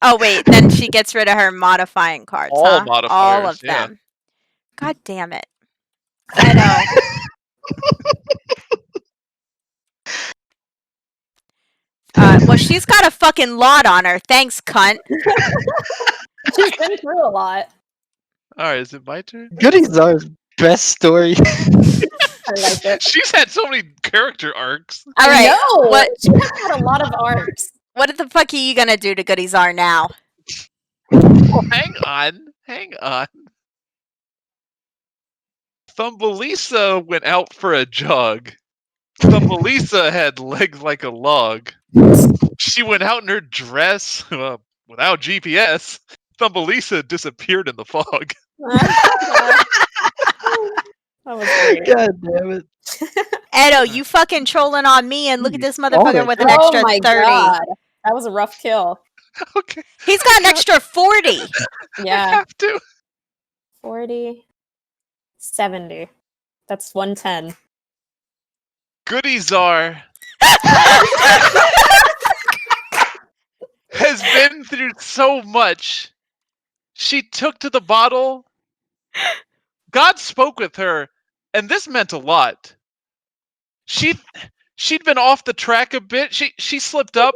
Oh wait, then she gets rid of her modifying cards, All huh? All modifiers, of yeah. them. God damn it. I know. Well, she's got a fucking lot on her. Thanks, cunt. She's been through a lot. Alright, is it my turn? Goody Czar's best story. I like it. She's had so many character arcs. All right. No, What? she has had a lot of arcs. What the fuck are you gonna do to Goody Czar now? Well, hang on. Thumbelisa went out for a jog. Thumbelisa had legs like a log. She went out in her dress without GPS. Thumbelisa disappeared in the fog. That was great. God damn it. Edo, you fucking trolling on me, and look at this Oh, motherfucker with an Oh extra my 30. god. That was a rough kill. Okay. He's got an extra 40. I Yeah. have to. 40, 70. That's 110. Goody Czar has been through so much. She took to the bottle. God spoke with her, and this meant a lot. She'd been off the track a bit. She slipped up,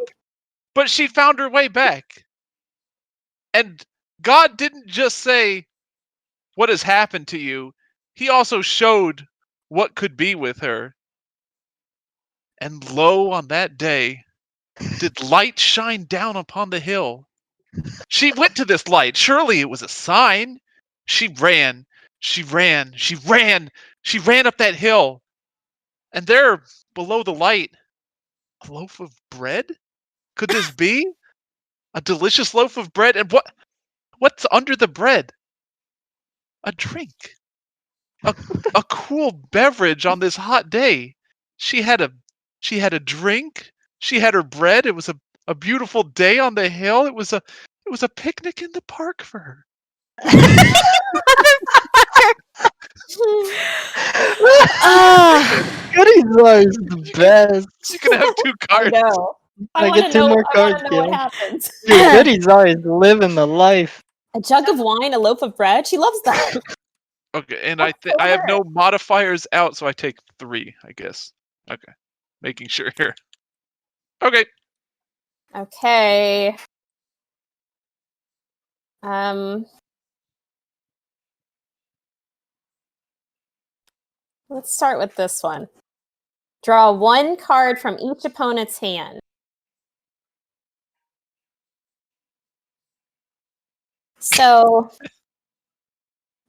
but she found her way back. And God didn't just say, "What has happened to you?" He also showed what could be with her. And lo, on that day, did light shine down upon the hill. She went to this light. Surely it was a sign. She ran up that hill. And there, below the light, a loaf of bread? could this be? A delicious loaf of bread, and what's under the bread? A drink. A cool beverage on this hot day. She had a drink. She had her bread. It was a beautiful day on the hill. It was a picnic in the park for her. Goody Czar is the best. You can have 2 I cards. know. I wanna get 2 know. more I want cards, to know what Caleb. happens. Dude, Goody Czar is living the life. A jug of wine, a loaf of bread. She loves that. Okay, and What's over I have her? no modifiers out, so I take 3, I guess. Okay, making sure here. Okay, Okay. Um. Let's start with this one. Draw 1 card from each opponent's hand. So,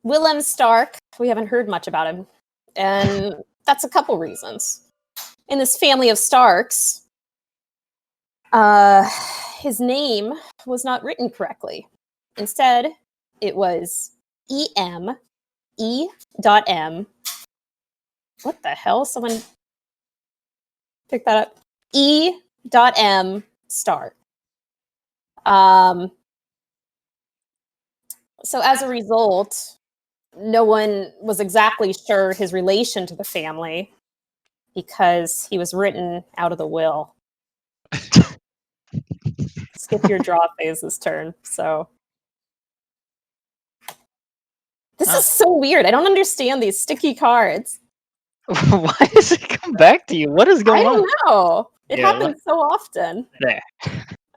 Willem Stark, we haven't heard much about him. And that's a couple reasons. In this family of Starks, his name was not written correctly. Instead, it was E.M. E.M. What the hell? Someone pick that up. E.M. Stark. So as a result, no one was exactly sure his relation to the family because he was written out of the will. Skip your draw phase this turn. So this is so weird. I don't understand these sticky cards. Why does it come back to you? What is I going on? don't know. It Yeah, happens so often. There.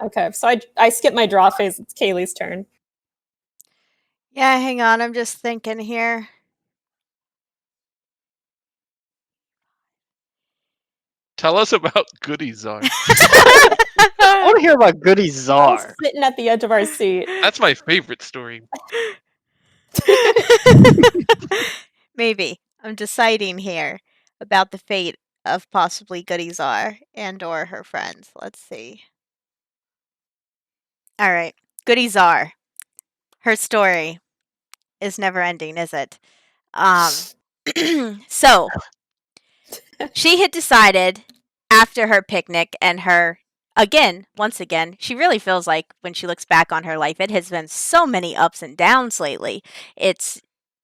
Okay, so I skipped my draw phase. It's Kaylee's turn. Yeah, hang on. I'm just thinking here. tell us about Goody Czar. I want to hear about Goody All Czar. sitting at the edge of our seat. That's my favorite story. Maybe. I'm deciding here about the fate of possibly Goody Czar and or her friends. Let's see. All right. Goody Czar. Her story is never ending, is it? So she had decided after her picnic and her once again, she really feels like when she looks back on her life, it has been so many ups and downs lately.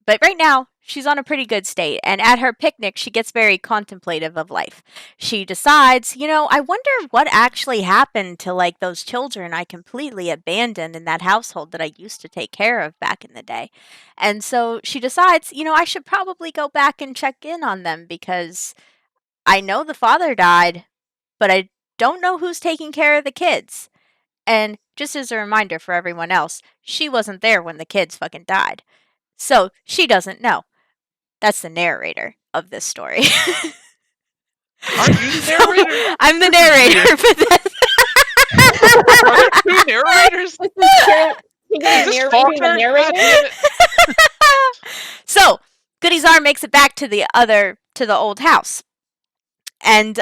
But right now, she's on a pretty good state. And at her picnic, she gets very contemplative of life. She decides, I wonder what actually happened to like those children I completely abandoned in that household that I used to take care of back in the day. And so she decides, I should probably go back and check in on them because I know the father died, but I don't know who's taking care of the kids. And just as a reminder for everyone else, she wasn't there when the kids fucking died. So she doesn't know. That's the narrator of this story. Aren't you the narrator? I'm the narrator for this. Are there 2 narrators? This is Kaylee Is this narrating Faulkner? the narrator. God damn it. So Goody Czar makes it back to the old house. And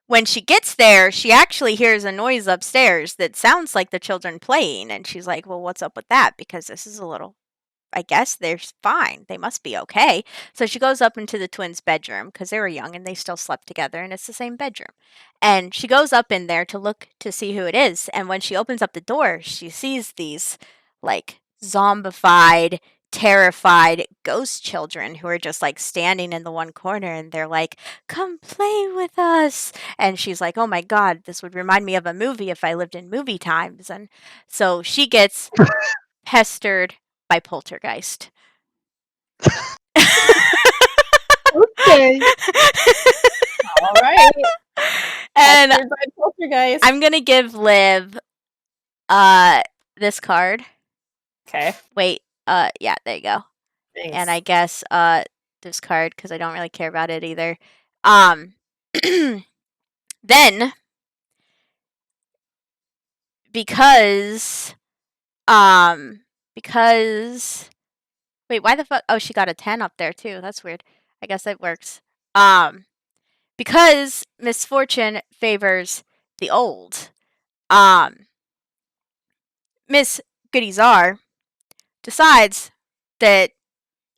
when she gets there, she actually hears a noise upstairs that sounds like the children playing, and she's like, "Well, what's up with that? Because this is a little I guess they're fine. They must be okay." So she goes up into the twins' bedroom because they were young and they still slept together and it's the same bedroom. And she goes up in there to look to see who it is. And when she opens up the door, she sees these like zombified, terrified ghost children who are just like standing in the one corner and they're like, "Come play with us." And she's like, "Oh my God, this would remind me of a movie if I lived in movie times." And so she gets pestered by Poltergeist. Okay. All right. And Pestered by Poltergeist. I'm gonna give Liv this card. Okay. Wait, yeah, there you go. Thanks. And I guess this card because I don't really care about it either. Then because wait, why the fuck? Oh, she got a 10 up there too. That's weird. I guess that works. Because misfortune favors the old. Miss Goody Czar decides that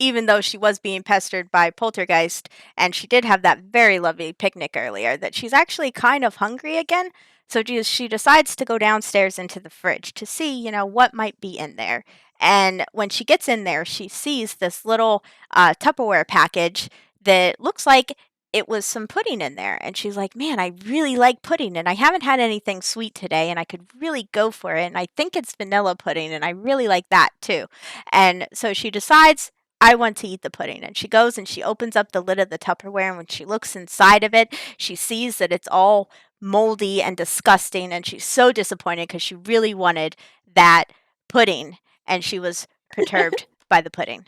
even though she was being pestered by Poltergeist, and she did have that very lovely picnic earlier, that she's actually kind of hungry again. So she decides to go downstairs into the fridge to see, what might be in there. And when she gets in there, she sees this little Tupperware package that looks like it was some pudding in there. And she's like, man, I really like pudding, and I haven't had anything sweet today, and I could really go for it. And I think it's vanilla pudding, and I really like that too. And so she decides, I want to eat the pudding. And she goes and she opens up the lid of the Tupperware. And when she looks inside of it, she sees that it's all moldy and disgusting. And she's so disappointed because she really wanted that pudding. And she was perturbed by the pudding.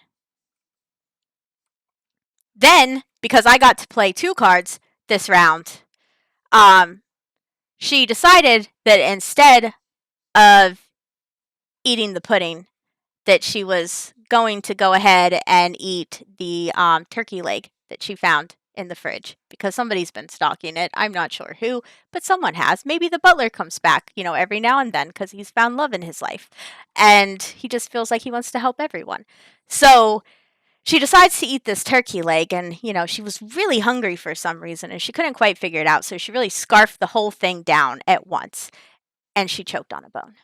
Then, because I got to play 2 cards this round, she decided that instead of eating the pudding, that she was going to go ahead and eat the turkey leg that she found in the fridge, because somebody's been stalking it. I'm not sure who, but someone has. Maybe the butler comes back, every now and then, because he's found love in his life. And he just feels like he wants to help everyone. So she decides to eat this turkey leg, and, she was really hungry for some reason, and she couldn't quite figure it out. So she really scarfed the whole thing down at once, and she choked on a bone.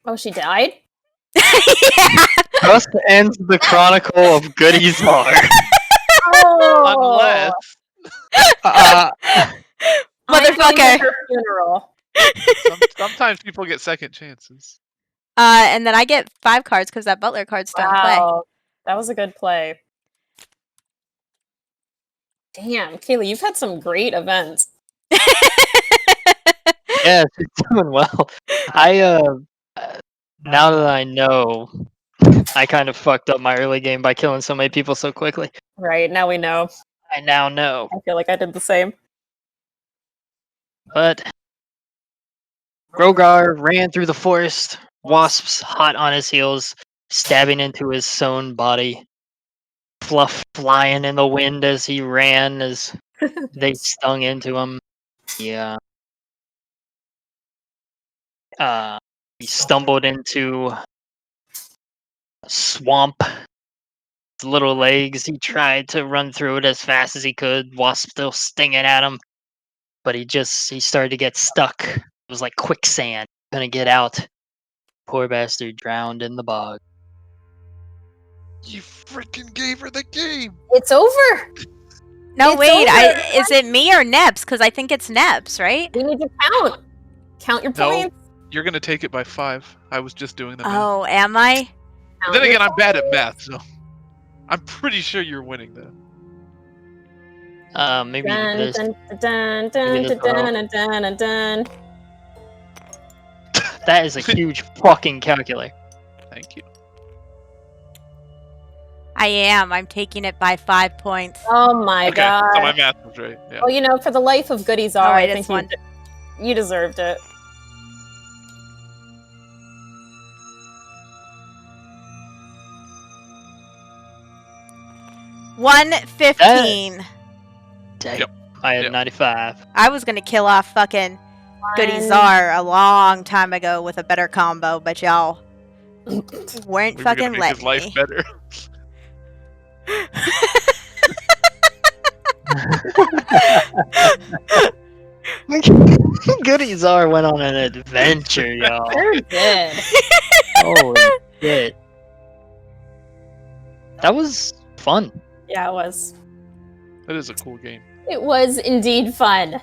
Oh, she died? Yeah. Thus ends the Chronicle of Goody Czar. Oh, Unless I'm going to Motherfucker. her funeral. sometimes people get second chances. And then I get 5 cards because that butler card's still in play. Wow, that was a good play. Damn, Kaylee, you've had some great events. Yes, it's doing well. Now that I know, I kind of fucked up my early game by killing so many people so quickly. Right, now we know. I now know. I feel like I did the same. But Grogar ran through the forest, wasps hot on his heels, stabbing into his sewn body. Fluff flying in the wind as he ran, as they stung into him. Yeah. He stumbled into a swamp. His little legs, he tried to run through it as fast as he could, wasp still stinging at him. But he started to get stuck. It was like quicksand. Couldn't get out. Poor bastard drowned in the bog. You freaking gave her the game. It's over. No, It's wait. over. Is it me or Nebs? Because I think it's Nebs, right? We need to count. Count your No. points. You're gonna take it by 5. I was just doing the math. Oh, am I? Count Then your again, I'm bad at points. math, so I'm pretty sure you're winning that. Maybe Dun, this. dun, dun, dun, Maybe dun, this dun, dun, dun, dun, dun. That is a huge fucking calculator. Thank you. I am. I'm taking it by 5 points. Oh my Okay, god. so my math was right. Yeah. Well, for the life of Goody Czar, Oh, wait, I it's think you deserved it. $115. Dang. Yep. I had Yep. 95. I was gonna kill off fucking Goody One- Czar a long time ago with a better combo, but y'all weren't We were gonna fucking make his letting life me. better. Goody Czar went on an adventure, y'all. Sure did. Holy shit. That was fun. Yeah, it was. That is a cool game. It was indeed fun.